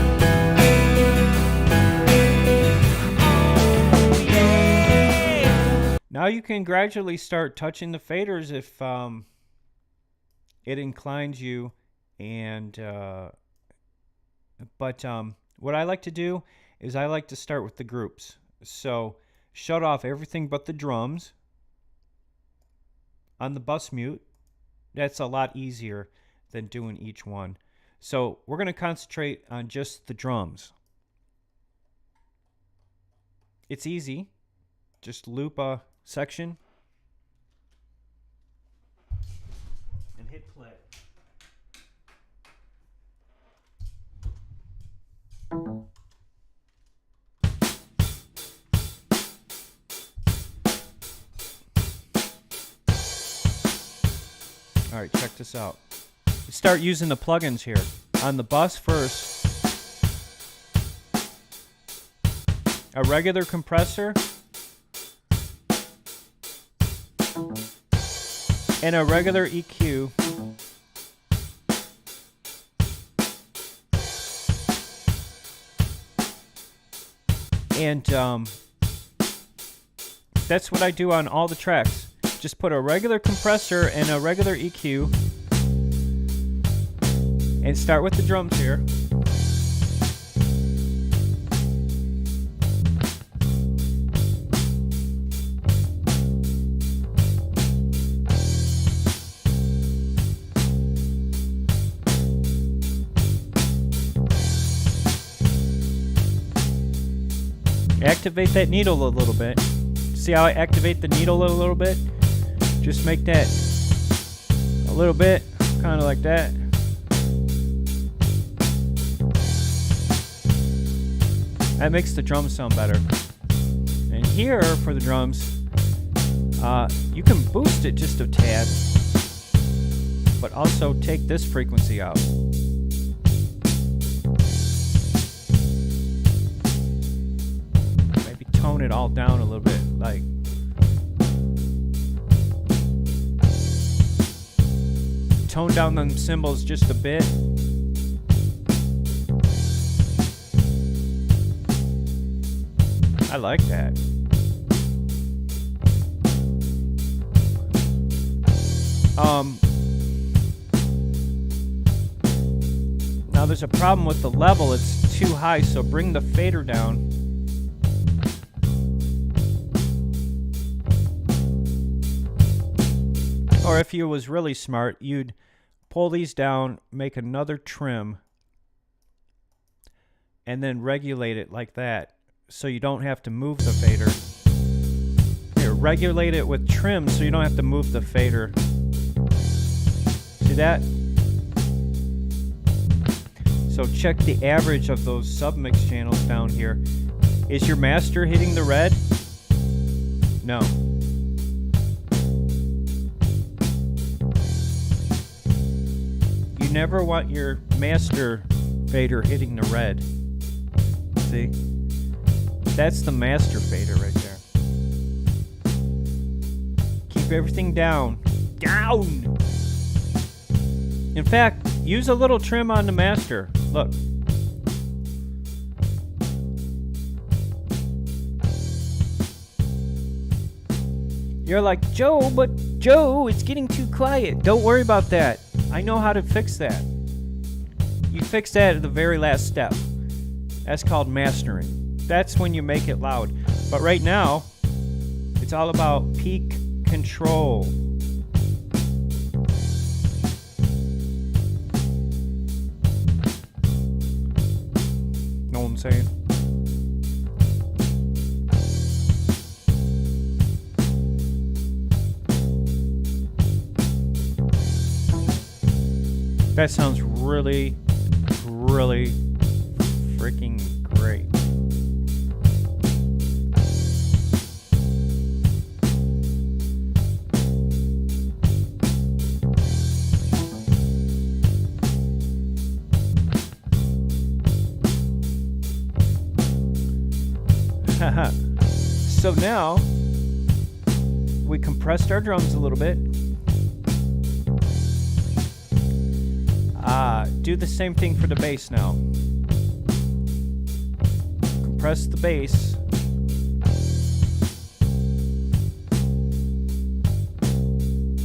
[SPEAKER 2] Now you can gradually start touching the faders if it inclines you, and but what I like to do is I like to start with the groups. So shut off everything but the drums on the bus mute. That's a lot easier than doing each one. So we're going to concentrate on just the drums. It's easy. Just loop a section and hit play. All right, check this out. Start using the plugins here. On the bus first, a regular compressor and a regular EQ. And that's what I do on all the tracks. Just put a regular compressor and a regular EQ. And start with the drums here. Activate that needle a little bit. See how I activate the needle a little bit? Just make that a little bit, kind of like that. That makes the drums sound better. And here, for the drums, you can boost it just a tad, but also take this frequency out. Maybe tone it all down a little bit, like. Tone down them cymbals just a bit. I like that. Now there's a problem with the level. It's too high, so bring the fader down. Or if you was really smart, you'd pull these down, make another trim, and then regulate it like that, so you don't have to move the fader. Here, regulate it with trim so you don't have to move the fader. See that? So check the average of those submix channels down here. Is your master hitting the red? No. You never want your master fader hitting the red. See? That's the master fader right there. Keep Keep everything down. Down! In fact, use a little trim on the master. Look. You're like, Joe, but Joe, it's getting too quiet. Don't worry about that. I know how to fix that. You fix that at the very last step. That's called mastering. That's when you make it loud. But right now, it's all about peak control. Know what I'm saying? That sounds really, really freaking great. So now we compressed our drums a little bit. Do the same thing for the bass now. Compress the bass.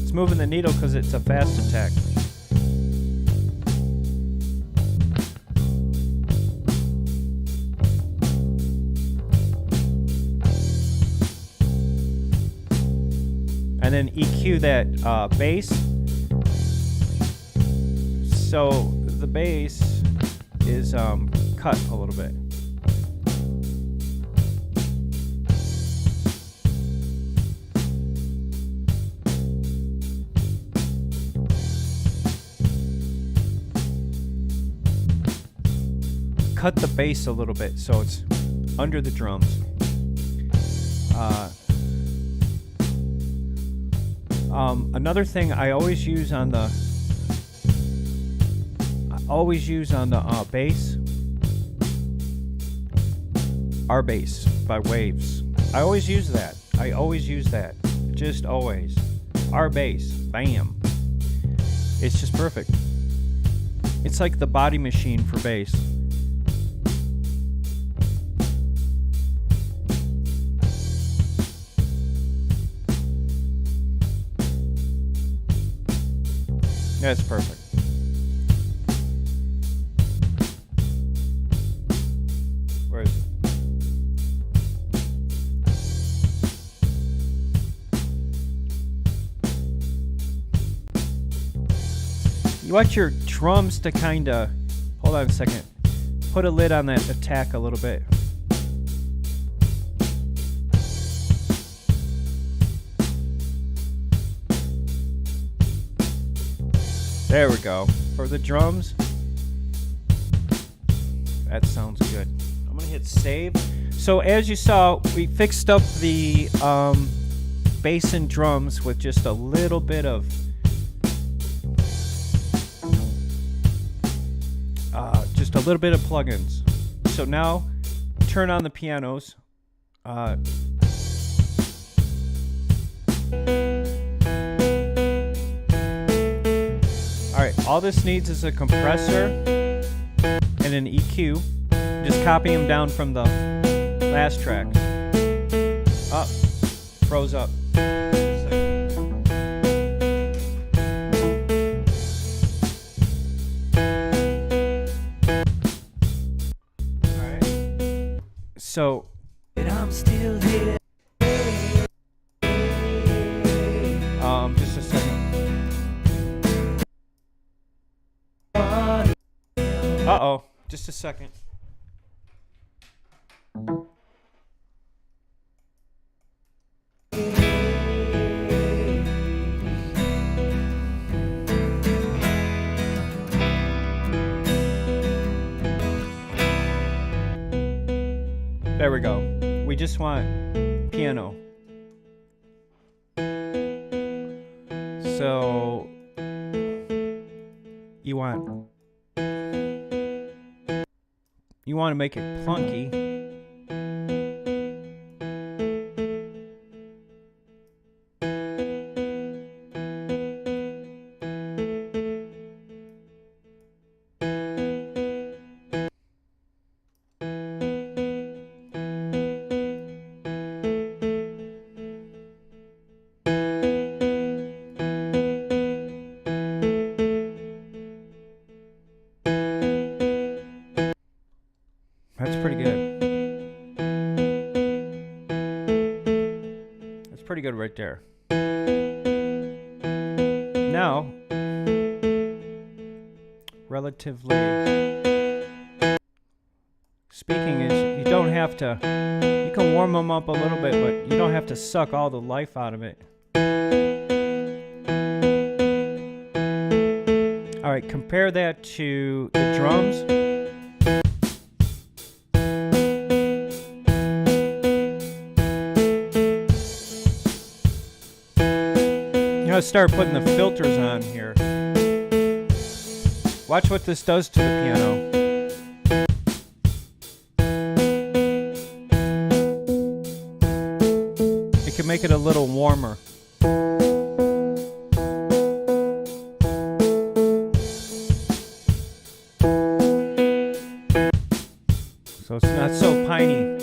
[SPEAKER 2] It's moving the needle because it's a fast attack. And then EQ that bass. So the bass is cut a little bit. Cut the bass a little bit so it's under the drums. Another thing I always use on the bass, our bass by Waves. I always use that. Just always. Our bass. Bam. It's just perfect. It's like the body machine for bass. That's perfect. Where is it? You want your drums to kind of, hold on a second, put a lid on that attack a little bit. There we go. For the drums, that sounds good. I'm gonna hit save. So as you saw, we fixed up the bass and drums with just a little bit of plugins. So now, turn on the pianos. Alright, all this needs is a compressor and an EQ. Just copy them down from the last tracks. Up. Froze up. Alright. So,
[SPEAKER 3] I'm still here.
[SPEAKER 2] just a second. Uh-oh, just a second. There we go. We just want piano. So you want to make it plunky. That's pretty good. That's pretty good right there. Now, relatively speaking, is you don't have to, you can warm them up a little bit, but you don't have to suck all the life out of it. All right, compare that to the drums. You know, start putting the filters on here. Watch what this does to the piano. It can make it a little warmer. So it's not so piney.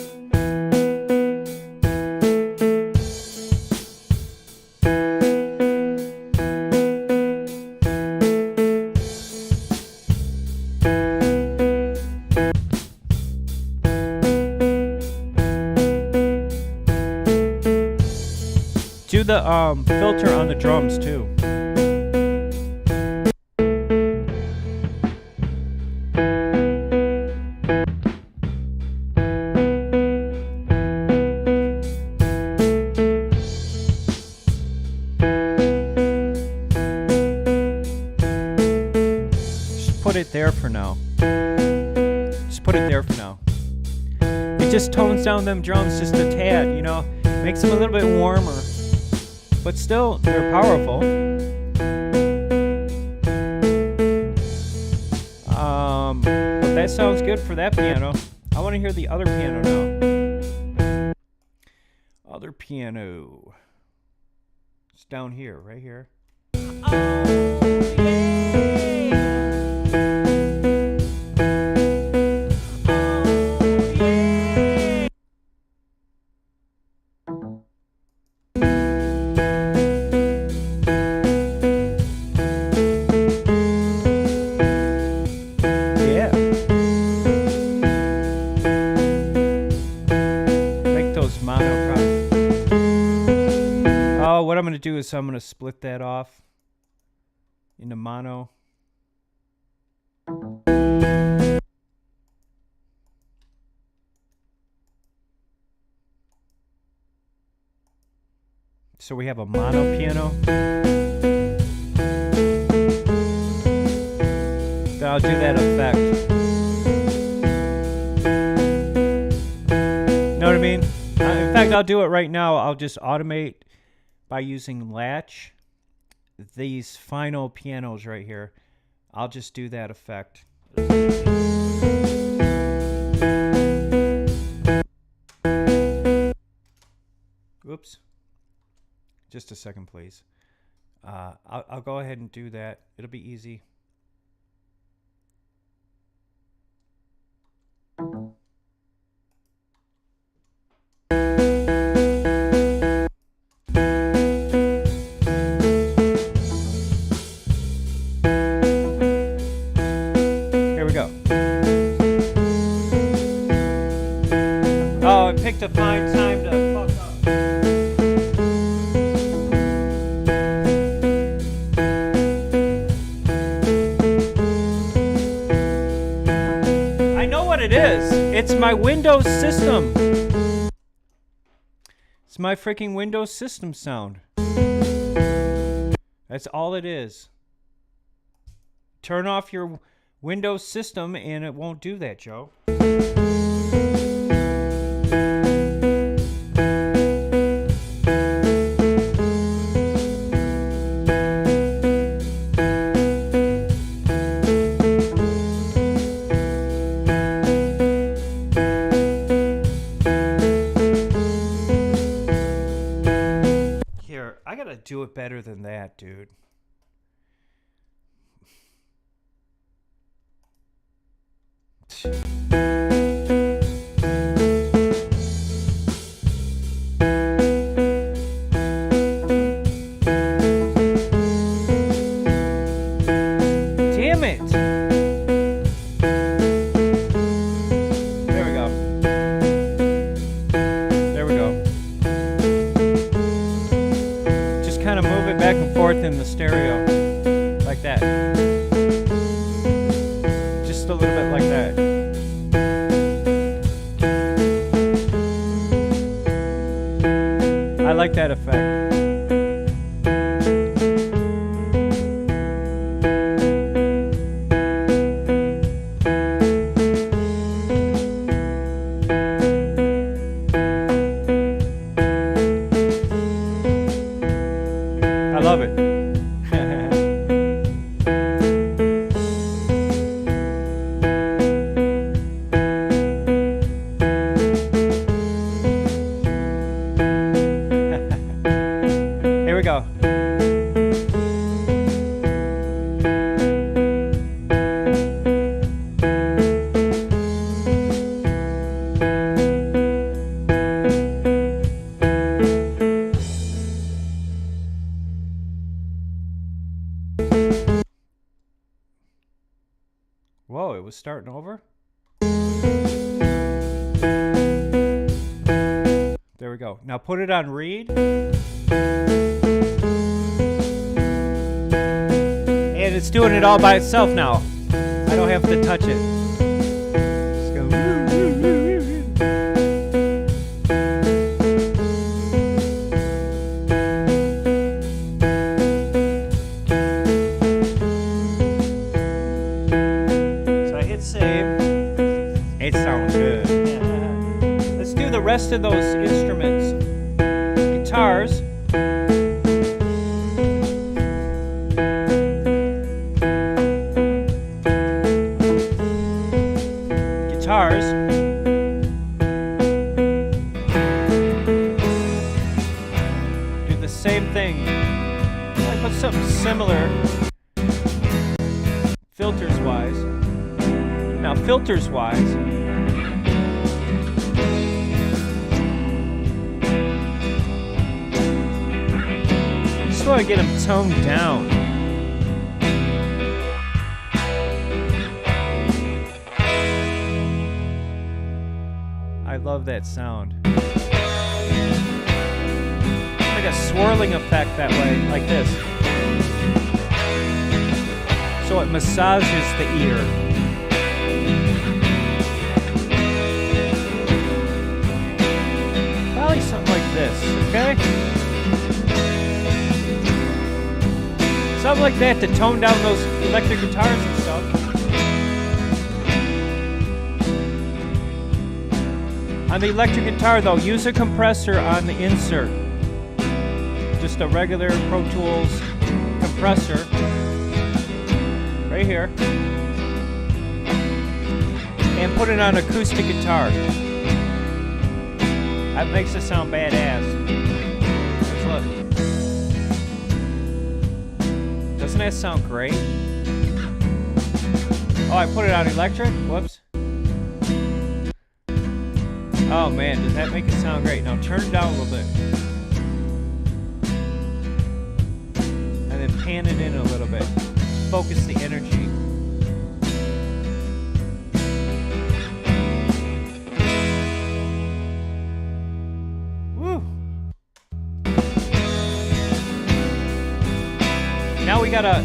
[SPEAKER 2] Do the filter on the drums too. Just put it there for now. Just put it there for now. It just tones down them drums just a tad, you know, makes them a little bit warmer. But still, they're powerful. But that sounds good for that piano. I want to hear the other piano now. Other piano. It's down here, right here.
[SPEAKER 3] Oh, yeah.
[SPEAKER 2] What I'm going to do is I'm going to split that off into mono. So we have a mono piano. Then I'll do that effect. Know what I mean? In fact, I'll do it right now. I'll just automate by using latch these final pianos right here. I'll just do that effect. Oops. Just a second, please. I'll go ahead and do that. It'll be easy. To find time to fuck up. I know what it is. It's my Windows system. It's my freaking Windows system sound. That's all it is. Turn off your Windows system and it won't do that, Joe. Do it better than that, dude. Damn it. There we go. in the stereo. Like that. Just a little bit like that. I like that effect. I love it. Here we go. Whoa, it was starting over? There we go. Now put it on read. And it's doing it all by itself now. I don't have to touch it. Just go. So I hit save. It sounds good. Let's do the rest of those instruments. Guitars. Guitars. Do the same thing. I put something similar. Filters wise. Now filters wise. Just want to get them toned down. I love that sound. Like a swirling effect that way, like this. So it massages the ear. Probably something like this, okay? Something like that to tone down those electric guitars and stuff. On the electric guitar though, use a compressor on the insert. Just a regular Pro Tools compressor. Right here. And put it on acoustic guitar. That makes it sound badass. Let's look. Doesn't that sound great? Oh, I put it on electric? Whoops. Oh man, does that make it sound great? Now turn it down a little bit. And then pan it in a little bit. Focus the energy. Woo! Now we gotta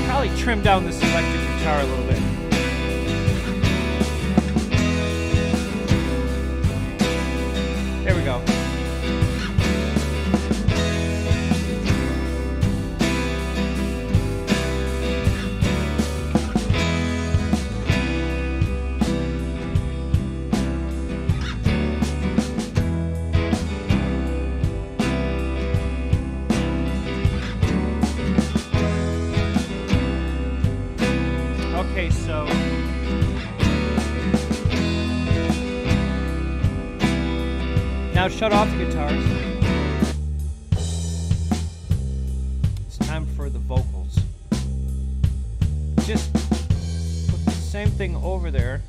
[SPEAKER 2] probably trim down this electric guitar a little bit. There we go. Okay, so now shut off the guitars. It's time for the vocals. Just put the same thing over there.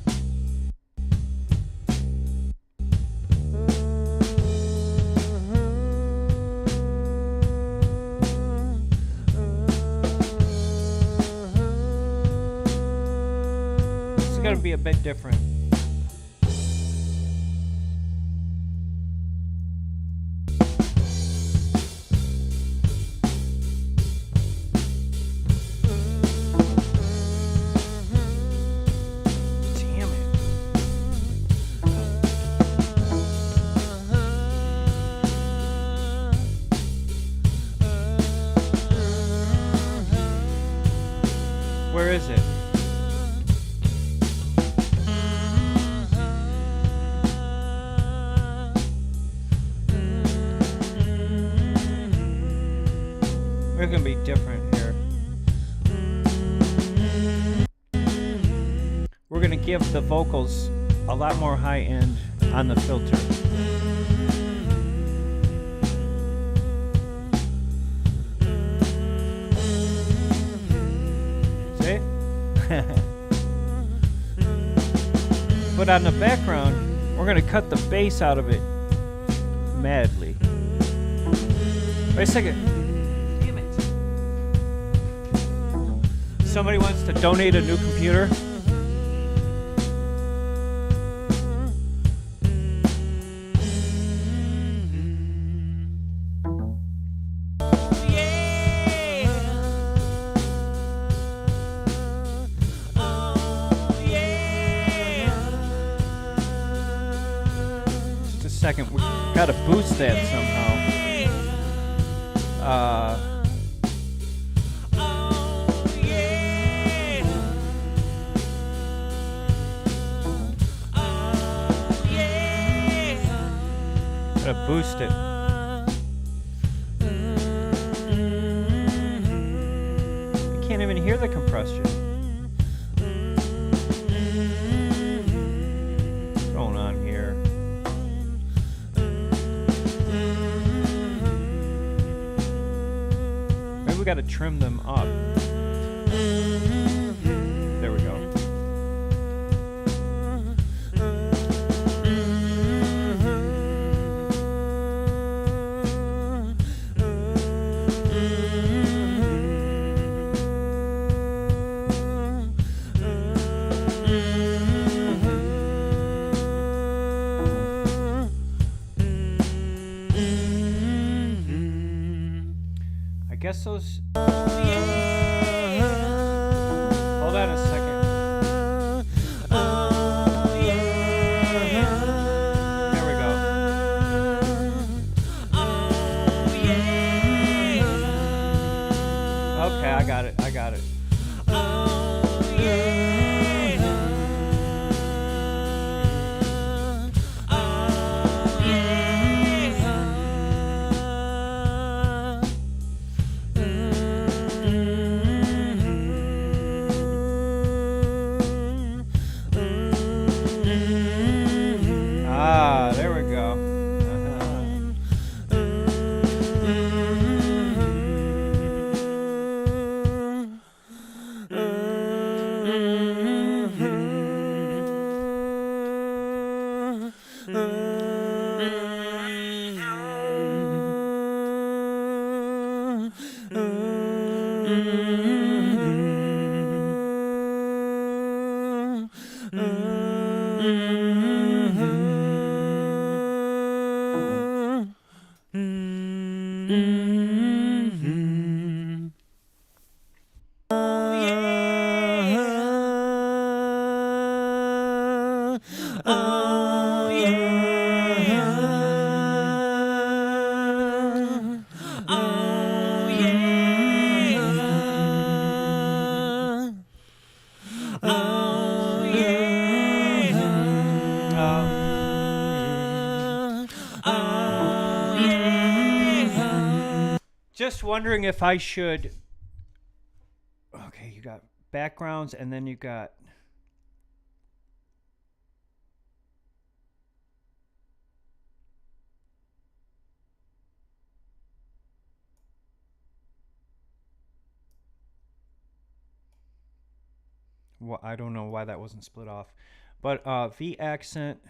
[SPEAKER 2] It's gonna be a bit different. Where is it? We're gonna be different here. We're gonna give the vocals a lot more high end on the filter. See? But on the background, we're gonna cut the bass out of it madly. Wait a second. Damn it. Somebody wants to donate a new computer. Second, we gotta boost that somehow. Gotta boost it. I can't even hear the compression. What's going on here? We got to trim them up. There we go. I guess those. Hold on a second. There we go. Okay, I got it. I got it. Ah, there we go. Just wondering if I should. Okay, you got backgrounds and then you got. Well, I don't know why that wasn't split off, but V accent.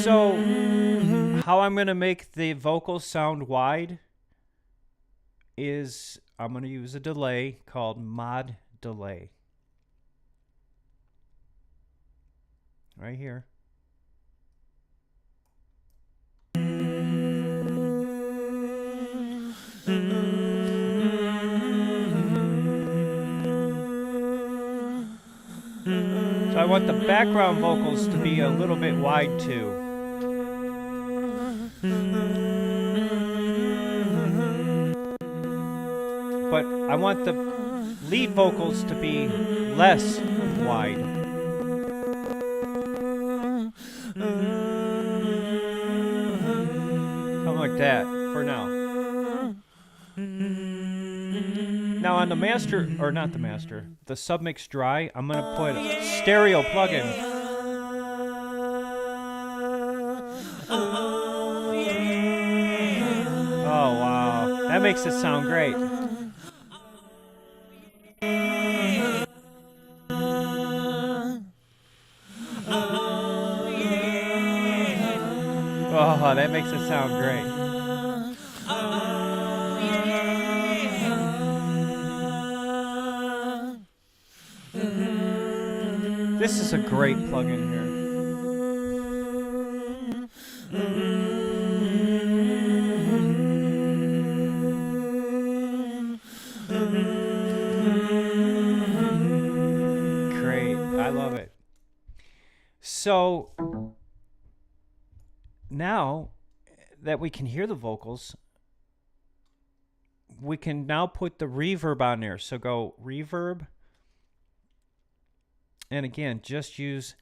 [SPEAKER 2] So, how I'm going to make the vocals sound wide is I'm going to use a delay called mod delay. Right here. So I want the background vocals to be a little bit wide too. But I want the lead vocals to be less wide. Something like that for now. Now on the master, or not the master, the submix dry, I'm going to put a stereo plugin. Oh wow, that makes it sound great. Oh, that makes it sound great. This is a great plugin here. Great, I love it. So now that we can hear the vocals, we can now put the reverb on there. So go reverb. And again, just use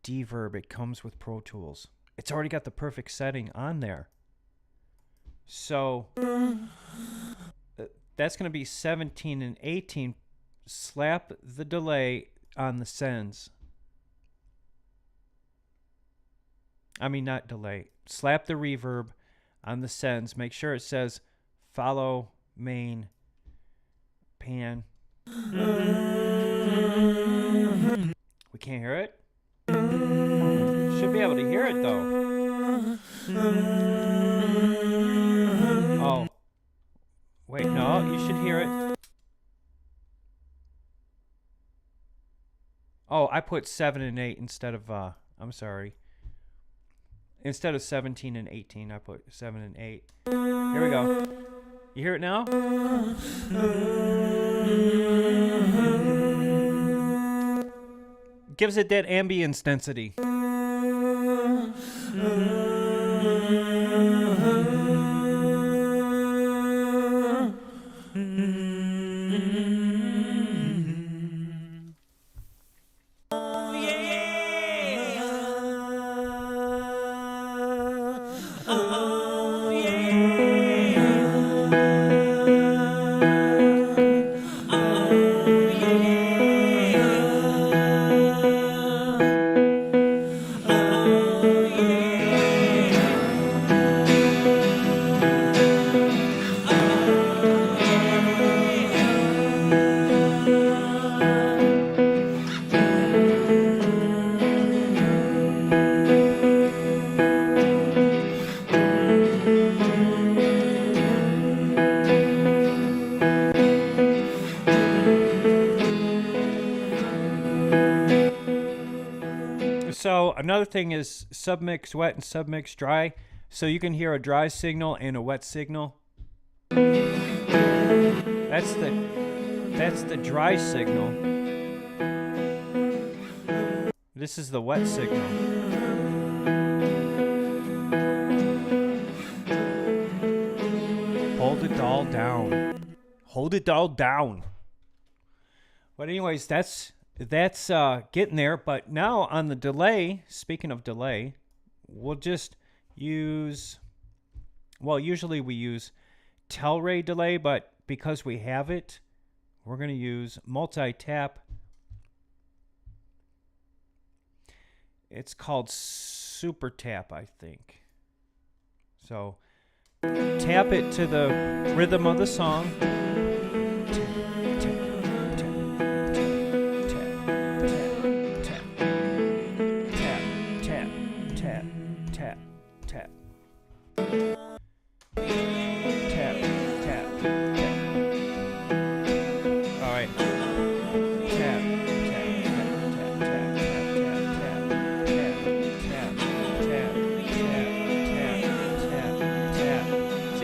[SPEAKER 2] Deverb. It comes with Pro Tools. It's already got the perfect setting on there. So that's going to be 17 and 18. Slap the delay on the sends. I mean, not delay. Slap the reverb on the sends. Make sure it says follow main pan. We can't hear it? Should be able to hear it though. Oh. Wait, no, you should hear it. Oh, I put 7 and 8 instead of, I'm sorry. Instead of 17 and 18, I put 7 and 8. Here we go. You hear it now? Gives it that ambience density. So another thing is submix wet and submix dry. So you can hear a dry signal and a wet signal. That's the dry signal. This is the wet signal. Hold it all down. Hold it all down. But anyways, that's getting there. But now on the delay, speaking of delay, we'll just use, well, usually we use Telray delay, but because we have it, we're going to use multi-tap. It's called Super Tap, I think. So tap it to the rhythm of the song.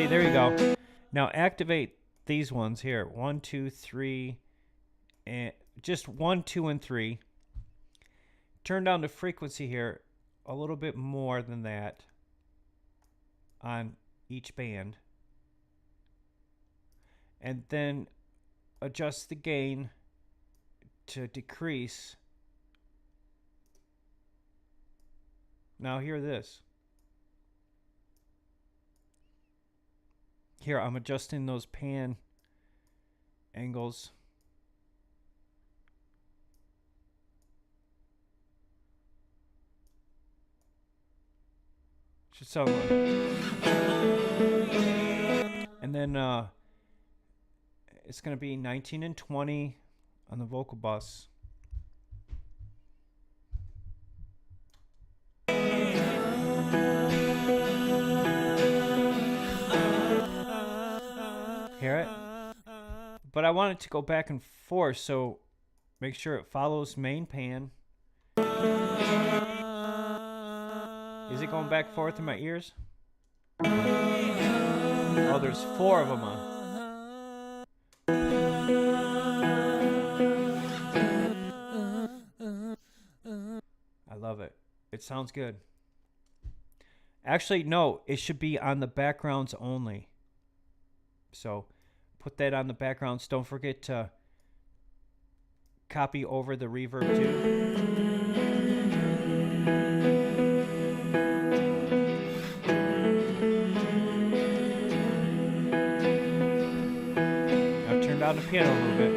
[SPEAKER 2] There you go. Now activate these ones here. 1, 2, 3, and just 1, 2, and 3. turn down the frequency here a little bit more than that on each band. And then adjust the gain to decrease. Now hear this. Here, I'm adjusting those pan angles. Should sound like. And then it's going to be 19 and 20 on the vocal bus. Hear it? But I want it to go back and forth, so make sure it follows main pan. Is it going back and forth in my ears? Oh, there's 4 of them on. I love it. It sounds good. Actually, no, it should be on the backgrounds only. So put that on the backgrounds. Don't forget to copy over the reverb too. I've turned down the piano a little bit.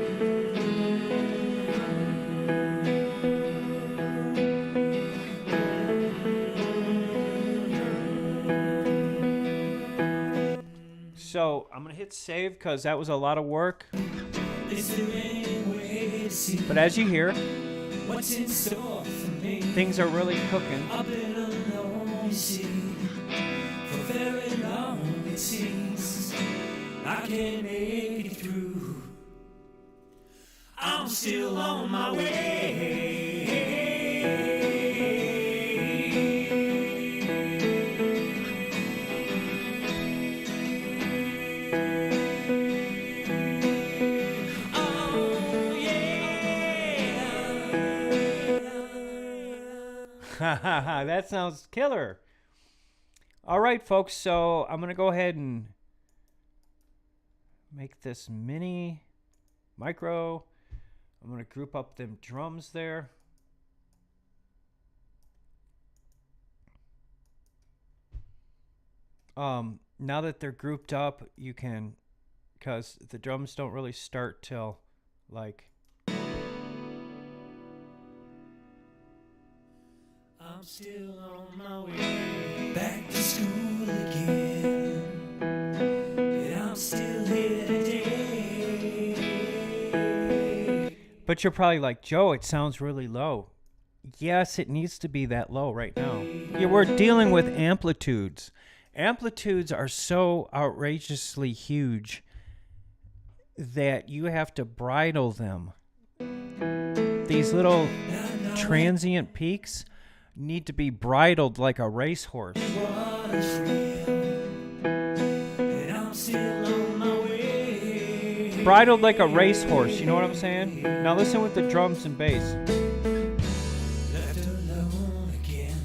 [SPEAKER 2] So I'm going to hit save because that was a lot of work. But as you hear, things are really cooking.
[SPEAKER 3] I've been alone, you see, for very long it seems. I can't make it through. I'm still on my way.
[SPEAKER 2] That sounds killer. All right, folks, so I'm going to go ahead and make this mini micro. I'm going to group up them drums there. Now that they're grouped up, you can, because the drums don't really start till like...
[SPEAKER 3] I'm still on my way back to school again, and I'm still here today.
[SPEAKER 2] But you're probably like, Joe, it sounds really low. Yes, it needs to be that low right now. Yeah, we're dealing with amplitudes. Amplitudes are so outrageously huge that you have to bridle them. These little transient peaks need to be bridled like a racehorse. Bridled like a racehorse, you know what I'm saying? Now listen with the drums and bass.
[SPEAKER 3] Left alone again.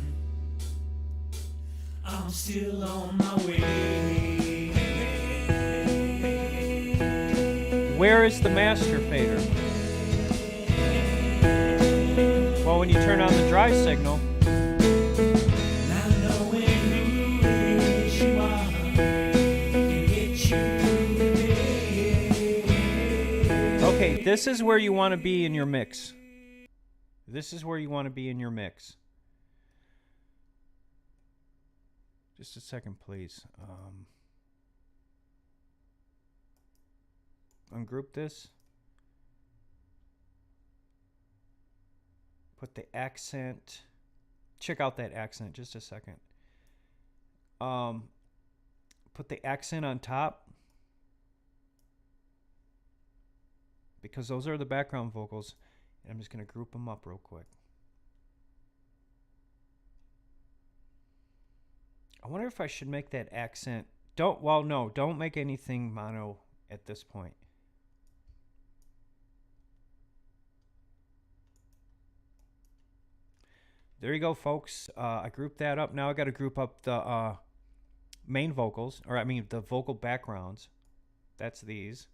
[SPEAKER 3] I'm still on my way.
[SPEAKER 2] Where is the master fader? Well, when you turn on the drive signal, okay, this is where you want to be in your mix. This is where you want to be in your mix. Just a second, please. Ungroup this. Put the accent. Check out that accent. Just a second. Put the accent on top, because those are the background vocals. And I'm just going to group them up real quick. I wonder if I should make that accent. Don't make anything mono at this point. there you go, folks. I grouped that up. Now I got to group up the main vocals, or I mean the vocal backgrounds. That's these.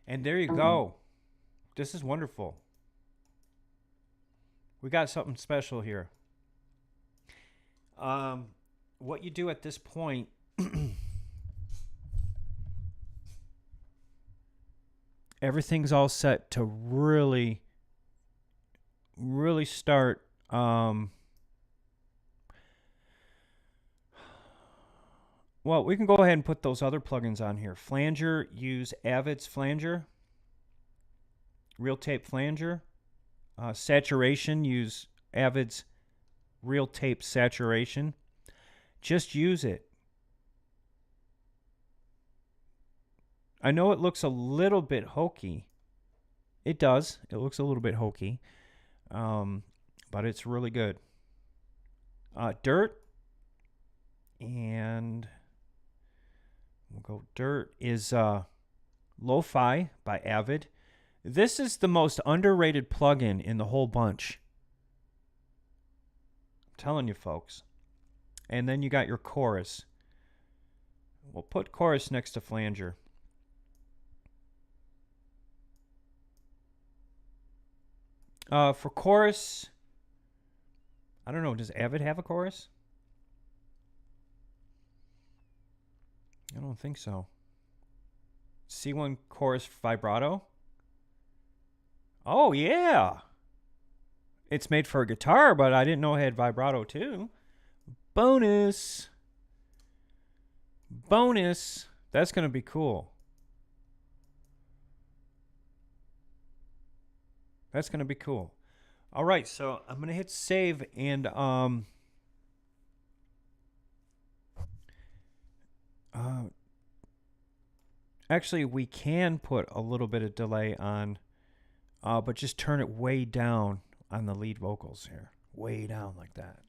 [SPEAKER 2] And there you go. This is wonderful. We got something special here. What you do at this point, everything's all set to really start well, we can go ahead and put those other plugins on here. Flanger, use Avid's Flanger. Real Tape Flanger. Saturation, use Avid's Real Tape Saturation. Just use it. I know it looks a little bit hokey. It does. It looks a little bit hokey. But it's really good. Dirt. And we'll go Dirt is Lo-Fi by Avid. This is the most underrated plugin in the whole bunch. I'm telling you, folks. And then you got your chorus. We'll put chorus next to Flanger. For chorus, I don't know, does Avid have a chorus? I don't think so. C1 chorus vibrato? Oh, yeah. It's made for a guitar, but I didn't know it had vibrato too. Bonus. Bonus. That's going to be cool. That's going to be cool. All right, so I'm going to hit save and actually we can put a little bit of delay on, but just turn it way down on the lead vocals here. Way down like that.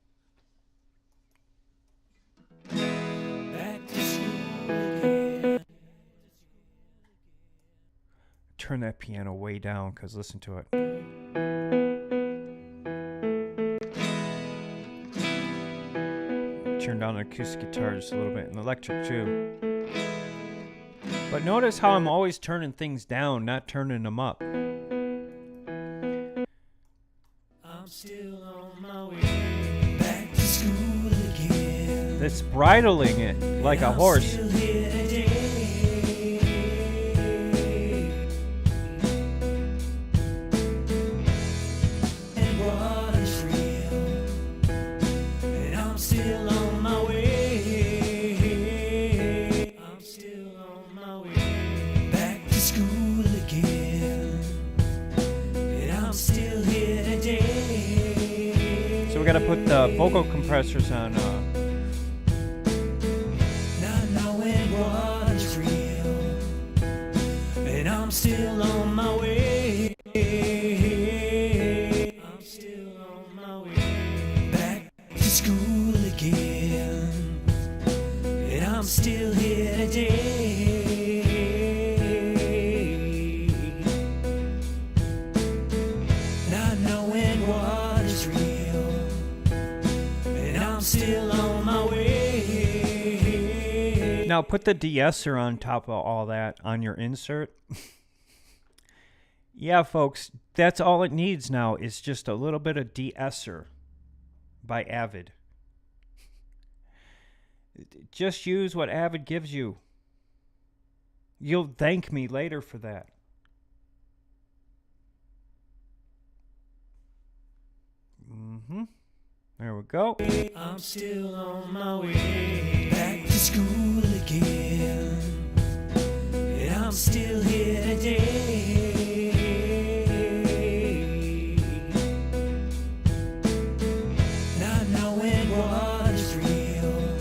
[SPEAKER 3] Back to school again.
[SPEAKER 2] Turn that piano way down, because listen to it. Turn down the acoustic guitar just a little bit, and the electric too. But notice how I'm always turning things down, not turning them up.
[SPEAKER 3] I'm still on my way back to school again.
[SPEAKER 2] It's bridling it like a horse.
[SPEAKER 3] Still here today. And what is real? And I'm still on my way. I'm still on my way back to school again. And I'm still here today.
[SPEAKER 2] So we got to put the vocal compressors on.
[SPEAKER 3] Not knowing what is real, and I'm still on my way. I'm still on my way back to school again, and I'm still here today. Not knowing what is real, and I'm still on my way.
[SPEAKER 2] Now put the de-esser on top of all that on your insert. Yeah, folks, that's all it needs now is just a little bit of de-esser by Avid. Just use what Avid gives you. You'll thank me later for that. There we go.
[SPEAKER 3] I'm still on my way back to school again, and I'm still here today. Not knowing what is real,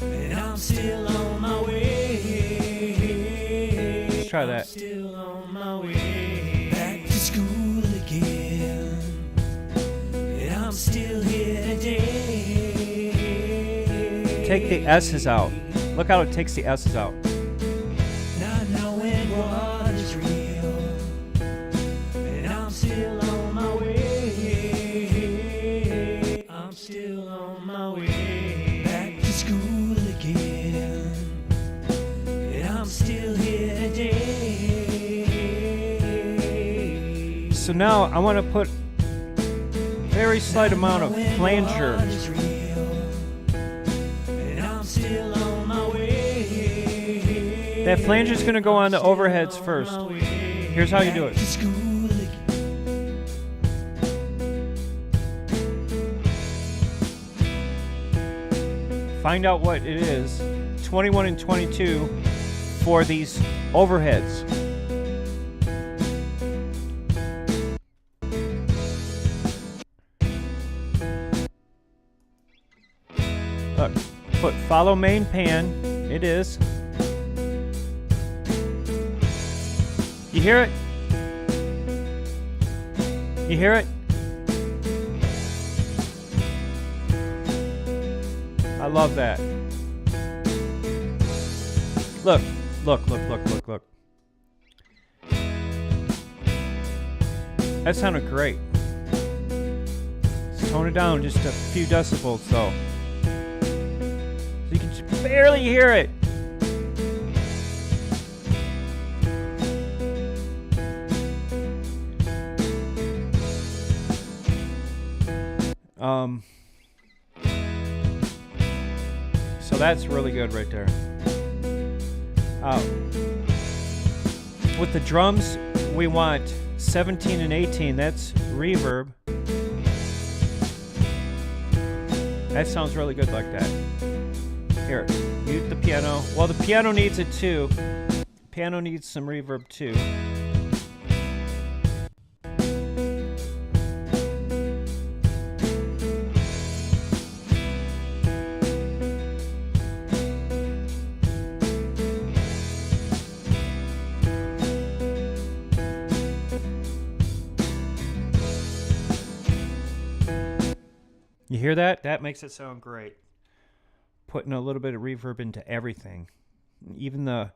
[SPEAKER 3] and I'm still on my way.
[SPEAKER 2] Let's try that.
[SPEAKER 3] I'm still on my way back to school again, and I'm still here today.
[SPEAKER 2] Take the S's out. Look how it takes the S's out.
[SPEAKER 3] Not knowing what is real, and I'm still on my
[SPEAKER 2] now I want to put very slight amount of flanger. That flanger is going to go on the overheads first. Here's how you do it. Find out what it is. 21 and 22 for these overheads. Look, put follow main pan. It is. You hear it? You hear it? I love that. Look, look, look, look, look, look. That sounded great. Let's tone it down just a few decibels though. So you can just barely hear it. So that's really good right there. With the drums, we want 17 and 18. That's reverb. That sounds really good like that. Here, mute the piano. Well, the piano needs it too. Piano needs some reverb too. You hear that? That makes it sound great. Putting a little bit of reverb into everything. Even the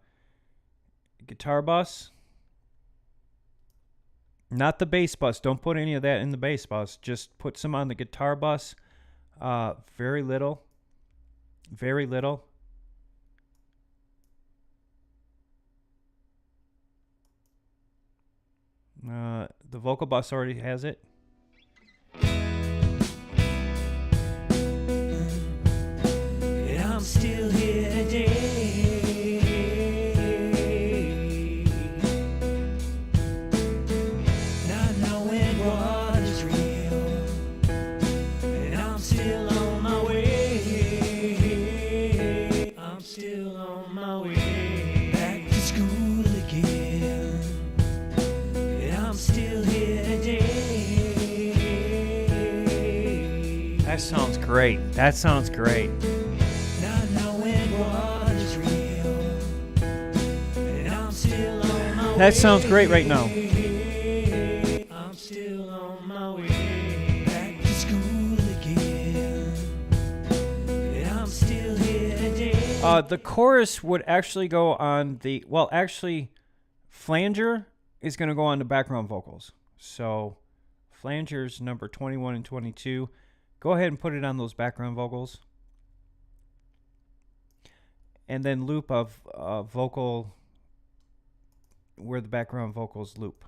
[SPEAKER 2] guitar bus. Not the bass bus. Don't put any of that in the bass bus. Just put some on the guitar bus. Very little. Very little. The vocal bus already has it. I'm still here today, not knowing what is real, and I'm still on my way. I'm still on my way back to school again, and I'm still here today. That sounds great. That sounds great. That sounds great right now. I'm still on my way back to school again. And I'm still here today. The chorus would actually go on the, well, actually, flanger is going to go on the background vocals. So, flangers number 21 and 22. Go ahead and put it on those background vocals. And then loop of vocal where the background vocals loop,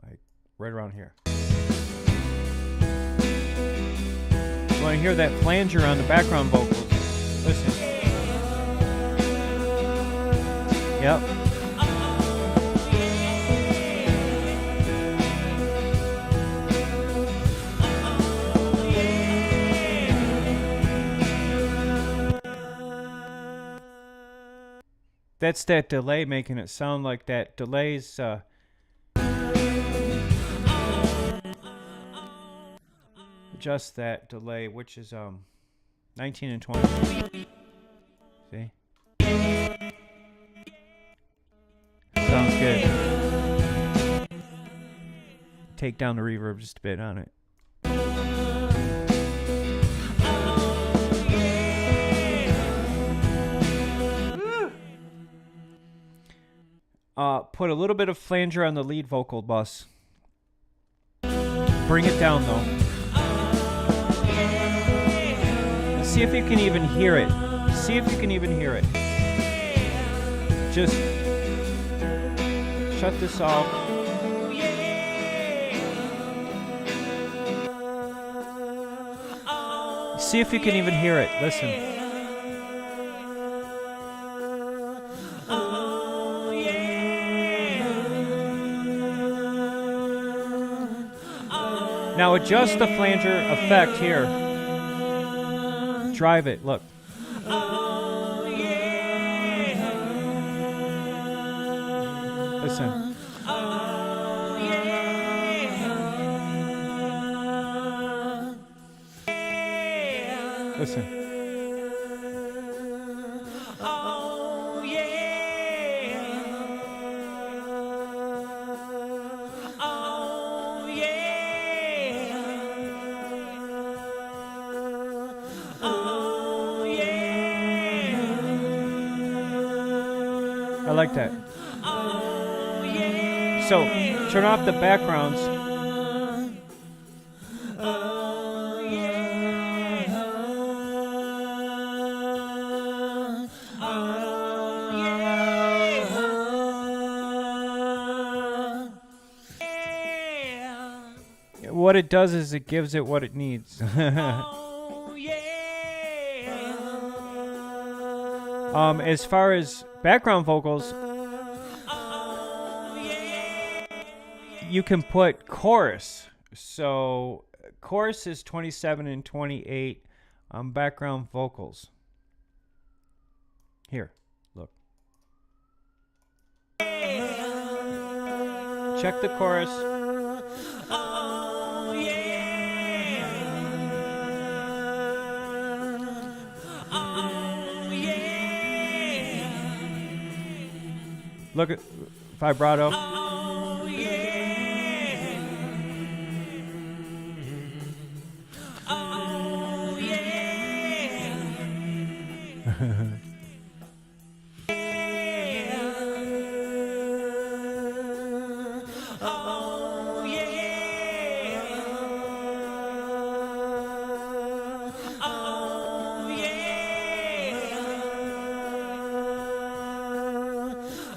[SPEAKER 2] like right around here. You want to hear that flanger on the background vocals? Listen. Yep. That's that delay making it sound like that. Delays, adjust that delay, which is 19 and 20. See? Sounds good. Take down the reverb just a bit on it. Put a little bit of flanger on the lead vocal bus. Bring it down though. And see if you can even hear it. See if you can even hear it. Just shut this off.
[SPEAKER 3] see if you can even hear it. Listen.
[SPEAKER 4] Oh, yeah.
[SPEAKER 3] Now adjust the flanger effect here. Drive it, look.
[SPEAKER 4] Oh, yeah.
[SPEAKER 3] Listen.
[SPEAKER 4] Oh, yeah.
[SPEAKER 3] Listen.
[SPEAKER 4] Oh, yeah. Oh, yeah. Oh, yeah.
[SPEAKER 3] I like that.
[SPEAKER 4] Oh, yeah.
[SPEAKER 3] So, turn off the backgrounds.
[SPEAKER 4] Oh, yeah. Oh, yeah.
[SPEAKER 3] What it does is it gives it what it needs.
[SPEAKER 4] Oh, yeah.
[SPEAKER 3] As far as background vocals,
[SPEAKER 4] Oh, yeah.
[SPEAKER 3] you can put chorus. So chorus is 27 and 28 background vocals. Here, look. Check the chorus.
[SPEAKER 4] Oh, yeah. Oh, yeah.
[SPEAKER 3] Look at vibrato.
[SPEAKER 4] Oh, yeah. Oh, yeah. Oh, yeah. Oh, yeah.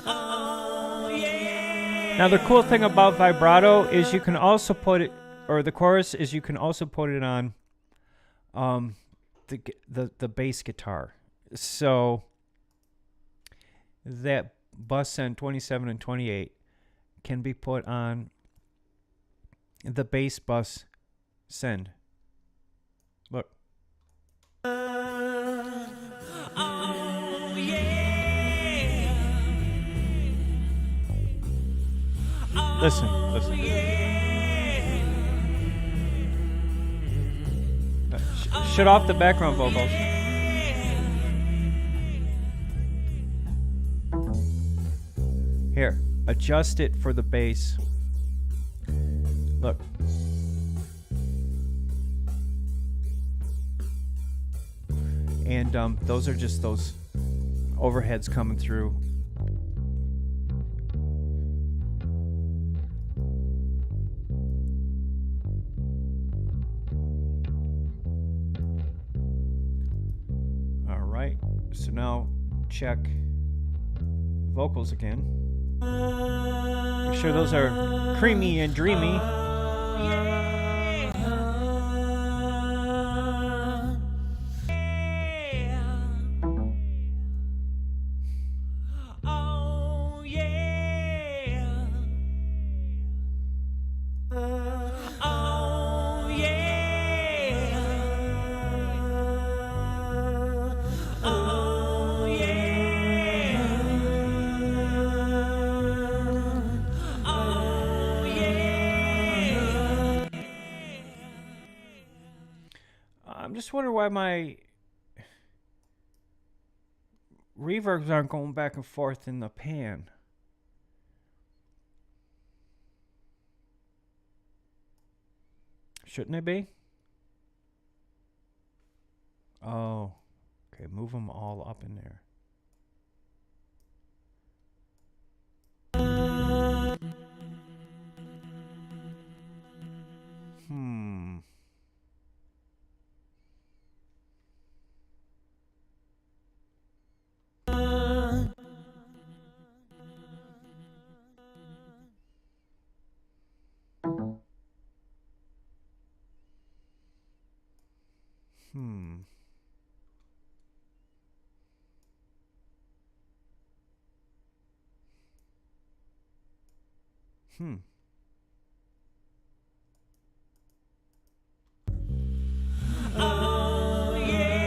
[SPEAKER 4] Oh, yeah.
[SPEAKER 3] Now the cool thing about vibrato is you can also put it, or the chorus is you can also put it on the bass guitar. So that bus send 27 and 28 can be put on the bass bus send. Look.
[SPEAKER 4] Oh, yeah.
[SPEAKER 3] Listen, listen. Shut off the background vocals. Here, adjust it for the bass. Look. And those are just those overheads coming through. All right, so now check vocals again. Make sure those are creamy and dreamy.
[SPEAKER 4] Oh, yeah. Oh, yeah. Oh, yeah. Oh, yeah.
[SPEAKER 3] I'm just wondering why my reverbs aren't going back and forth in the pan. Shouldn't it be? Oh, okay. Move them all up in there.
[SPEAKER 2] Hmm. Hmm.
[SPEAKER 4] Oh yeah.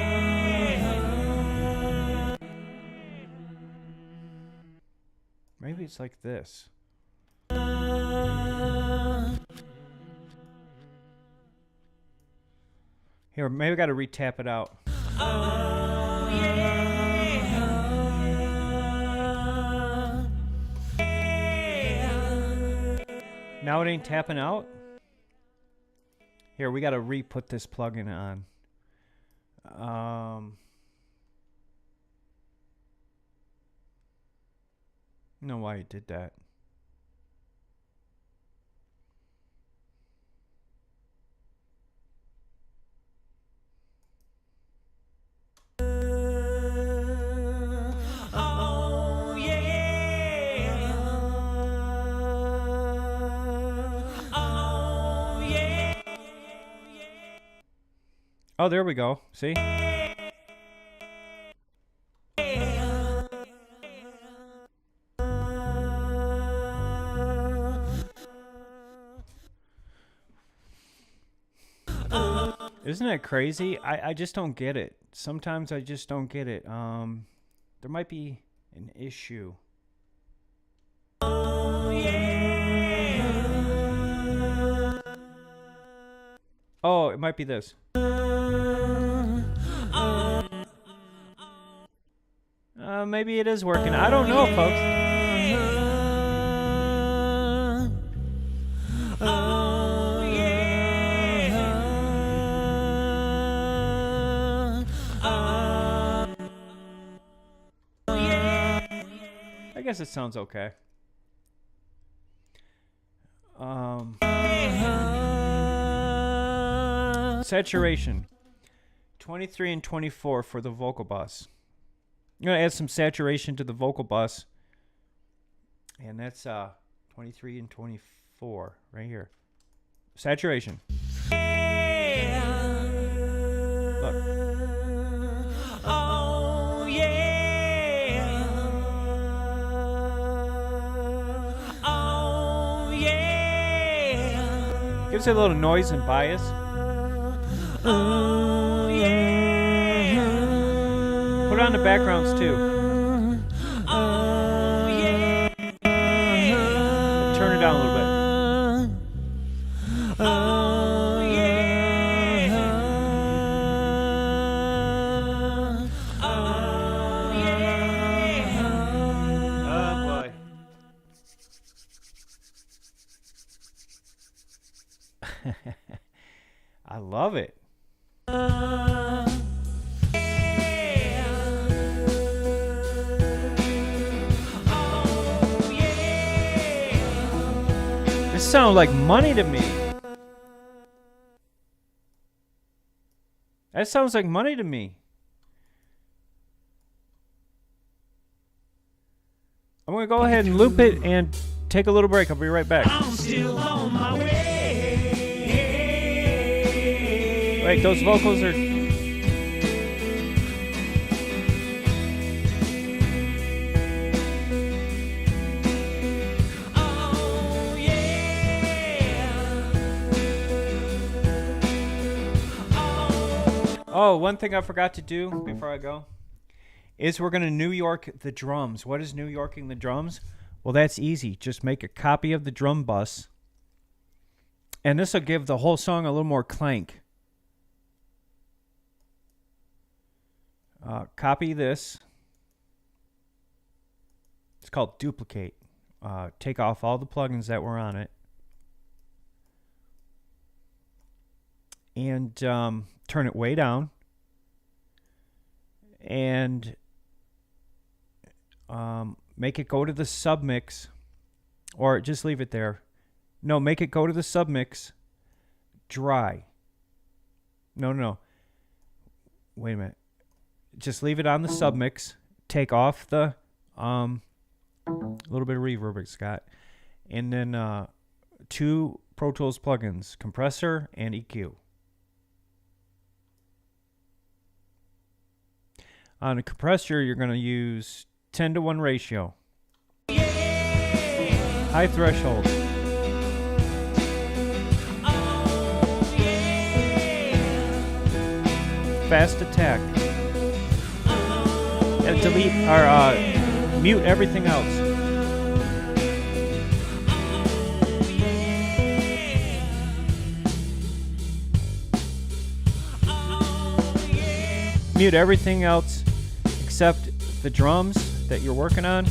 [SPEAKER 2] Maybe it's like this. Here, maybe I got to re-tap it out.
[SPEAKER 4] Oh yeah.
[SPEAKER 2] Now it ain't tapping out? Here, we got to re-put this plugin on. I don't know why it did that.
[SPEAKER 4] Oh yeah. Oh yeah.
[SPEAKER 2] Oh, there we go. See? Isn't that crazy? I just don't get it. Sometimes I just don't get it. There might be an issue.
[SPEAKER 4] Oh yeah.
[SPEAKER 2] Oh, it might be this. Maybe it is working. I don't know, folks.
[SPEAKER 4] Oh yeah. Oh yeah.
[SPEAKER 2] I guess it sounds okay. Saturation. 23 and 24 for the vocal bus. I'm going to add some saturation to the vocal bus. And that's 23 and 24 right here. Saturation. Look.
[SPEAKER 4] Oh yeah. Oh yeah.
[SPEAKER 2] Gives it a little noise and bias.
[SPEAKER 4] Oh yeah.
[SPEAKER 2] Put on the backgrounds too.
[SPEAKER 4] Oh yeah.
[SPEAKER 2] Turn it down a little bit.
[SPEAKER 4] Oh yeah. Oh yeah.
[SPEAKER 2] Oh boy. I love it. This sounds like money to me. That sounds like money to me. I'm going to go ahead and loop it and take a little break. I'll be right back.
[SPEAKER 4] I'm still on my way.
[SPEAKER 2] Wait, those vocals are...
[SPEAKER 4] Oh yeah.
[SPEAKER 2] Oh, one thing I forgot to do before I go is we're going to New York the drums. What is New Yorking the drums? Well, that's easy. Just make a copy of the drum bus. And this will give the whole song a little more clank. Copy this. It's called duplicate. Take off all the plugins that were on it. And turn it way down. And make it go to the submix. Or just leave it there. No, make it go to the submix. Dry. No. Wait a minute. Just leave it on the submix. Take off the little bit of reverb it's got. And then 2 Pro Tools plugins, compressor and EQ. On a compressor, you're going to use 10-to-1 ratio. High threshold. Fast attack. And delete or mute everything else. Mute everything else except the drums that you're working on.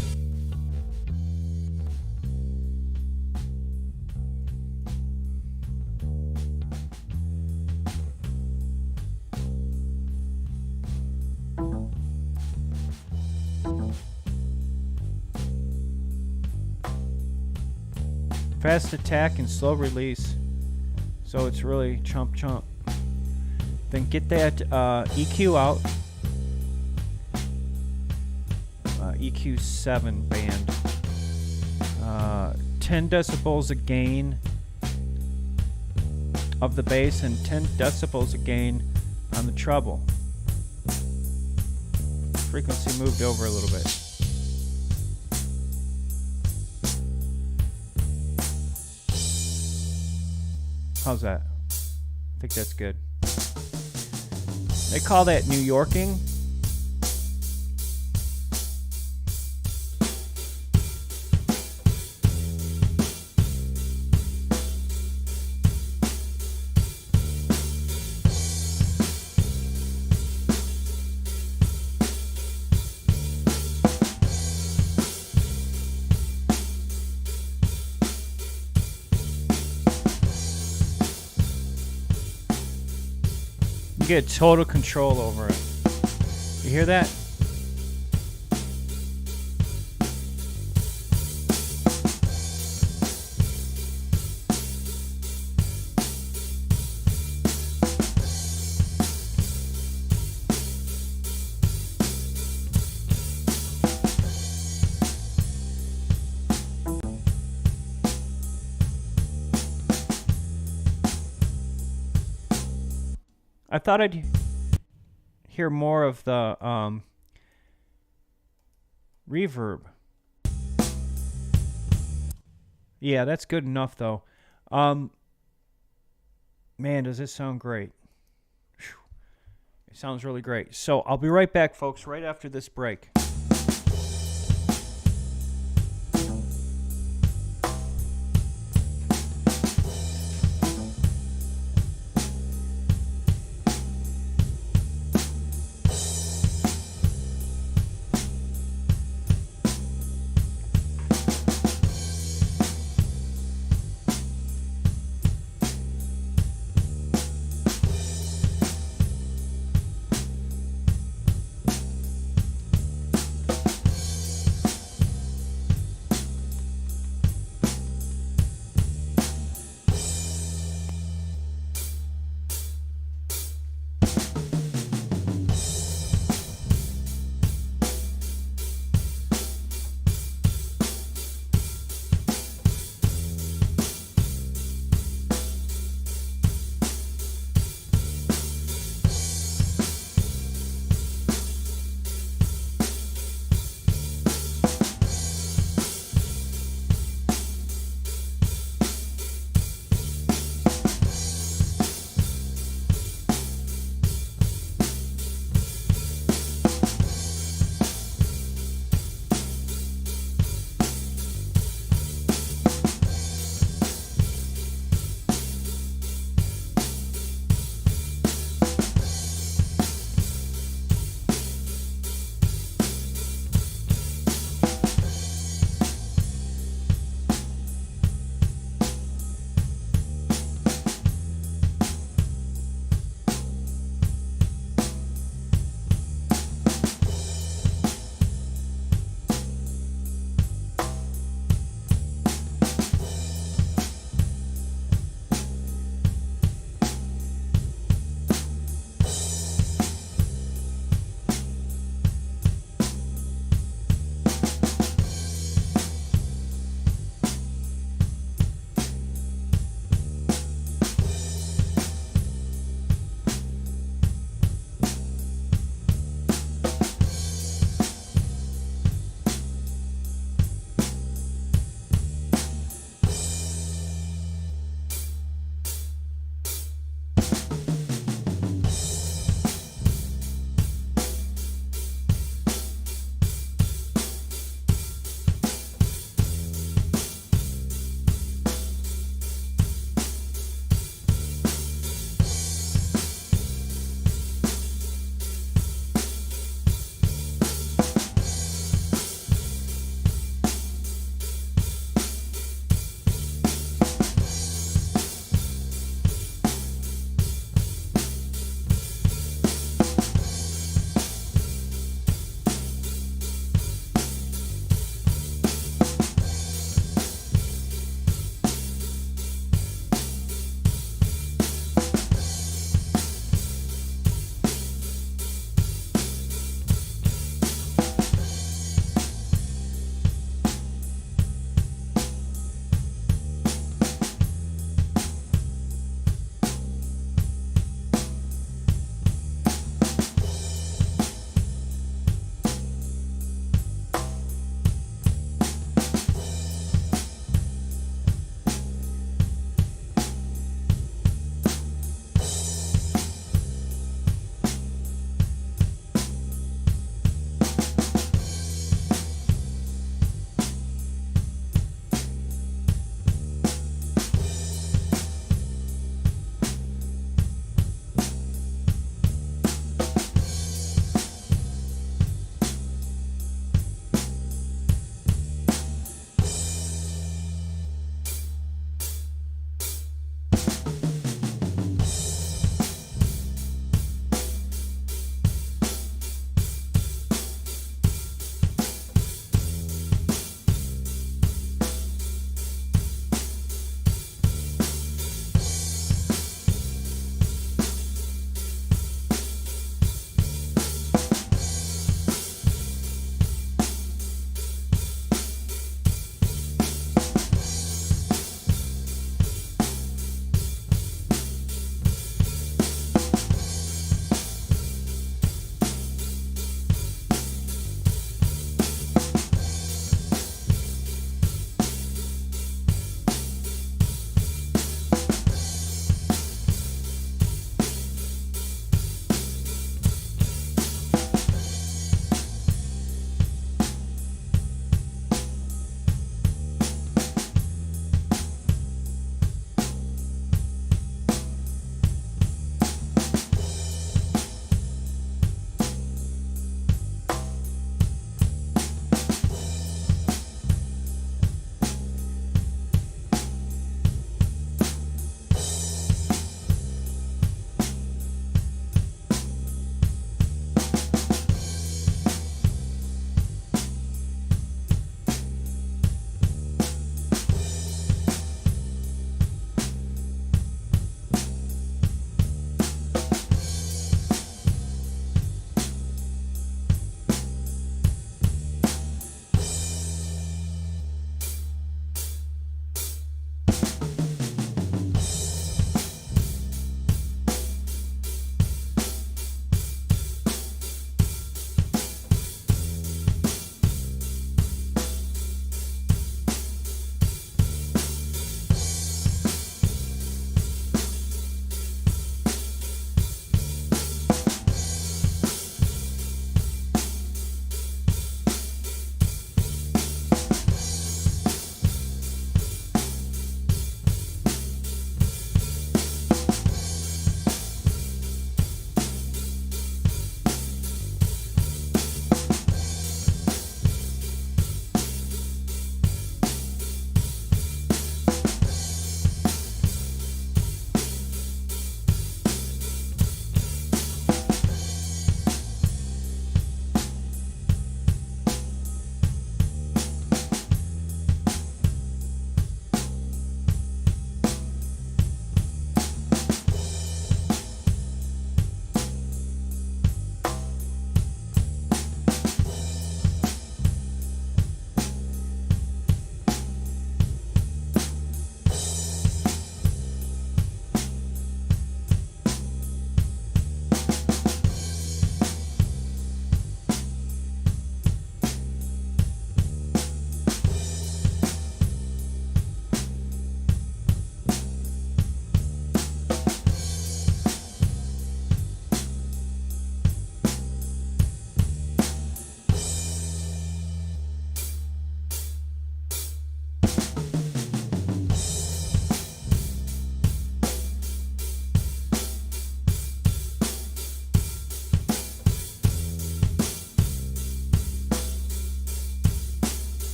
[SPEAKER 2] Fast attack and slow release, so it's really chomp chomp. Then get that EQ out, EQ 7 band, 10 decibels a gain of the bass and 10 decibels a gain on the treble. Frequency moved over a little bit. How's that? I think that's good. They call that New Yorking. You get total control over it. You hear that? I thought I'd hear more of the reverb. Yeah, that's good enough though. Man, does this sound great. Whew. It sounds really great. So I'll be right back, folks, right after this break.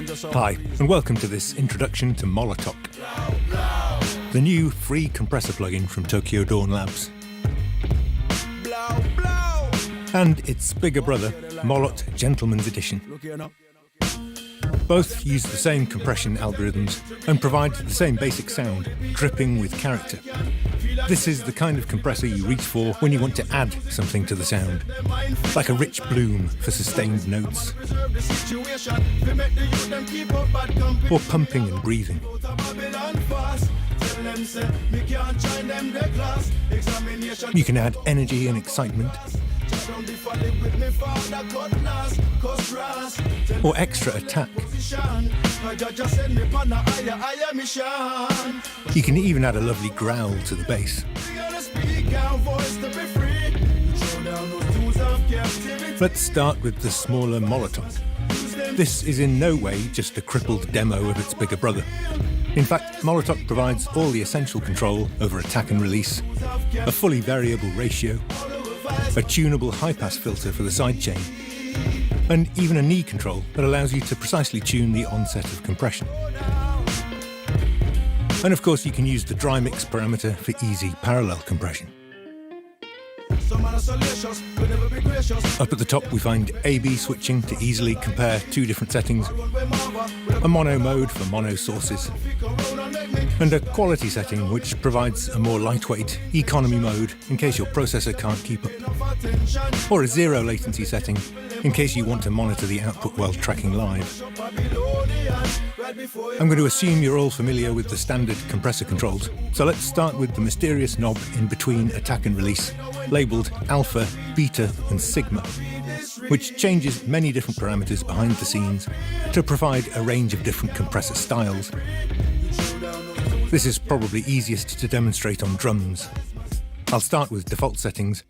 [SPEAKER 5] Hi, and welcome to this introduction to Molotov, the new free compressor plugin from Tokyo Dawn Labs. And its bigger brother, Molot Gentleman's Edition. Both use the same compression algorithms and provide the same basic sound, dripping with character. This is the kind of compressor you reach for when you want to add something to the sound, like a rich bloom for sustained notes, or pumping and breathing. You can add energy and excitement, or extra attack. You can even add a lovely growl to the bass. Let's start with the smaller Molotov. This is in no way just a crippled demo of its bigger brother. In fact, Molotov provides all the essential control over attack and release, a fully variable ratio, a tunable high-pass filter for the sidechain, and even a knee control that allows you to precisely tune the onset of compression. And of course, you can use the dry mix parameter for easy parallel compression. Up at the top, we find A/B switching to easily compare two different settings, a mono mode for mono sources, and a quality setting which provides a more lightweight economy mode in case your processor can't keep up, or a zero latency setting in case you want to monitor the output while tracking live. I'm going to assume you're all familiar with the standard compressor controls, so let's start with the mysterious knob in between attack and release, labelled Alpha, Beta and Sigma, which changes many different parameters behind the scenes to provide a range of different compressor styles. This is probably easiest to demonstrate on drums. I'll start with default settings,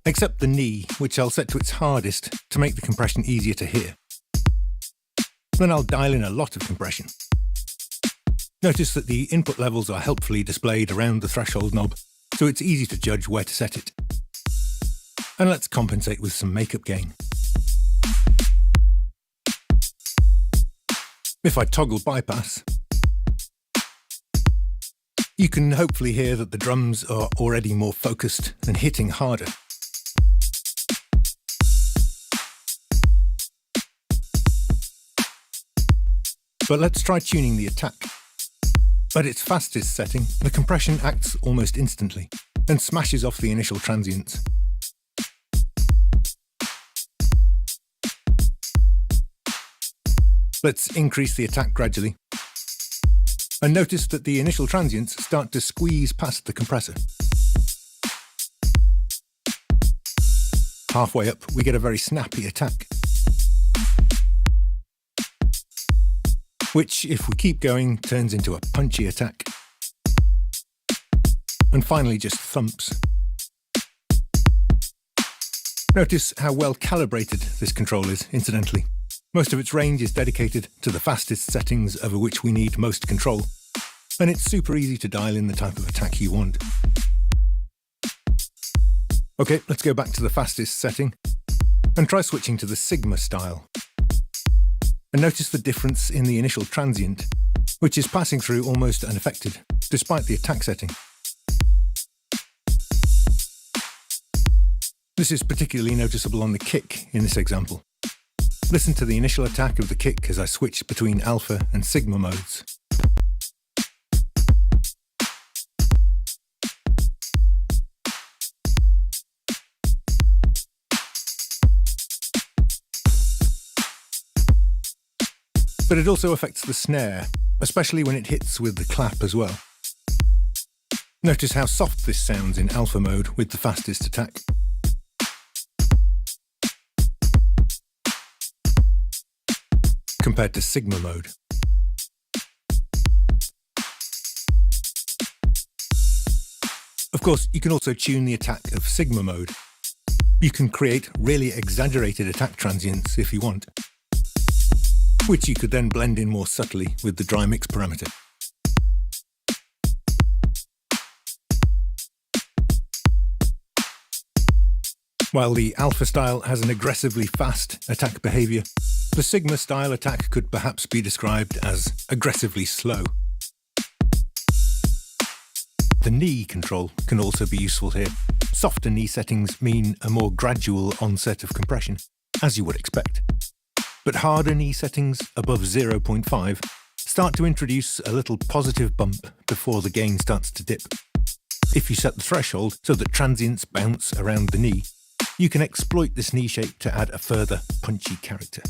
[SPEAKER 5] except the knee, which I'll set to its hardest to make the compression easier to hear. Then I'll dial in a lot of compression. Notice that the input levels are helpfully displayed around the threshold knob, so it's easy to judge where to set it. And let's compensate with some makeup gain. If I toggle bypass, you can hopefully hear that the drums are already more focused and hitting harder. But let's try tuning the attack. At its fastest setting, the compression acts almost instantly and smashes off the initial transients. Let's increase the attack gradually. And notice that the initial transients start to squeeze past the compressor. Halfway up, we get a very snappy attack, which, if we keep going, turns into a punchy attack. And finally just thumps. Notice how well calibrated this control is, incidentally. Most of its range is dedicated to the fastest settings over which we need most control, and it's super easy to dial in the type of attack you want. Okay, let's go back to the fastest setting and try switching to the Sigma style. And notice the difference in the initial transient, which is passing through almost unaffected, despite the attack setting. This is particularly noticeable on the kick in this example. Listen to the initial attack of the kick as I switch between Alpha and Sigma modes. But it also affects the snare, especially when it hits with the clap as well. Notice how soft this sounds in Alpha mode with the fastest attack. Compared to Sigma mode. Of course, you can also tune the attack of Sigma mode. You can create really exaggerated attack transients if you want, which you could then blend in more subtly with the dry mix parameter. While the Alpha style has an aggressively fast attack behaviour, The Sigma style attack could perhaps be described as aggressively slow. The knee control can also be useful here. Softer knee settings mean a more gradual onset of compression, as you would expect. But harder knee settings above 0.5 start to introduce a little positive bump before the gain starts to dip. If you set the threshold so that transients bounce around the knee, you can exploit this knee shape to add a further punchy character.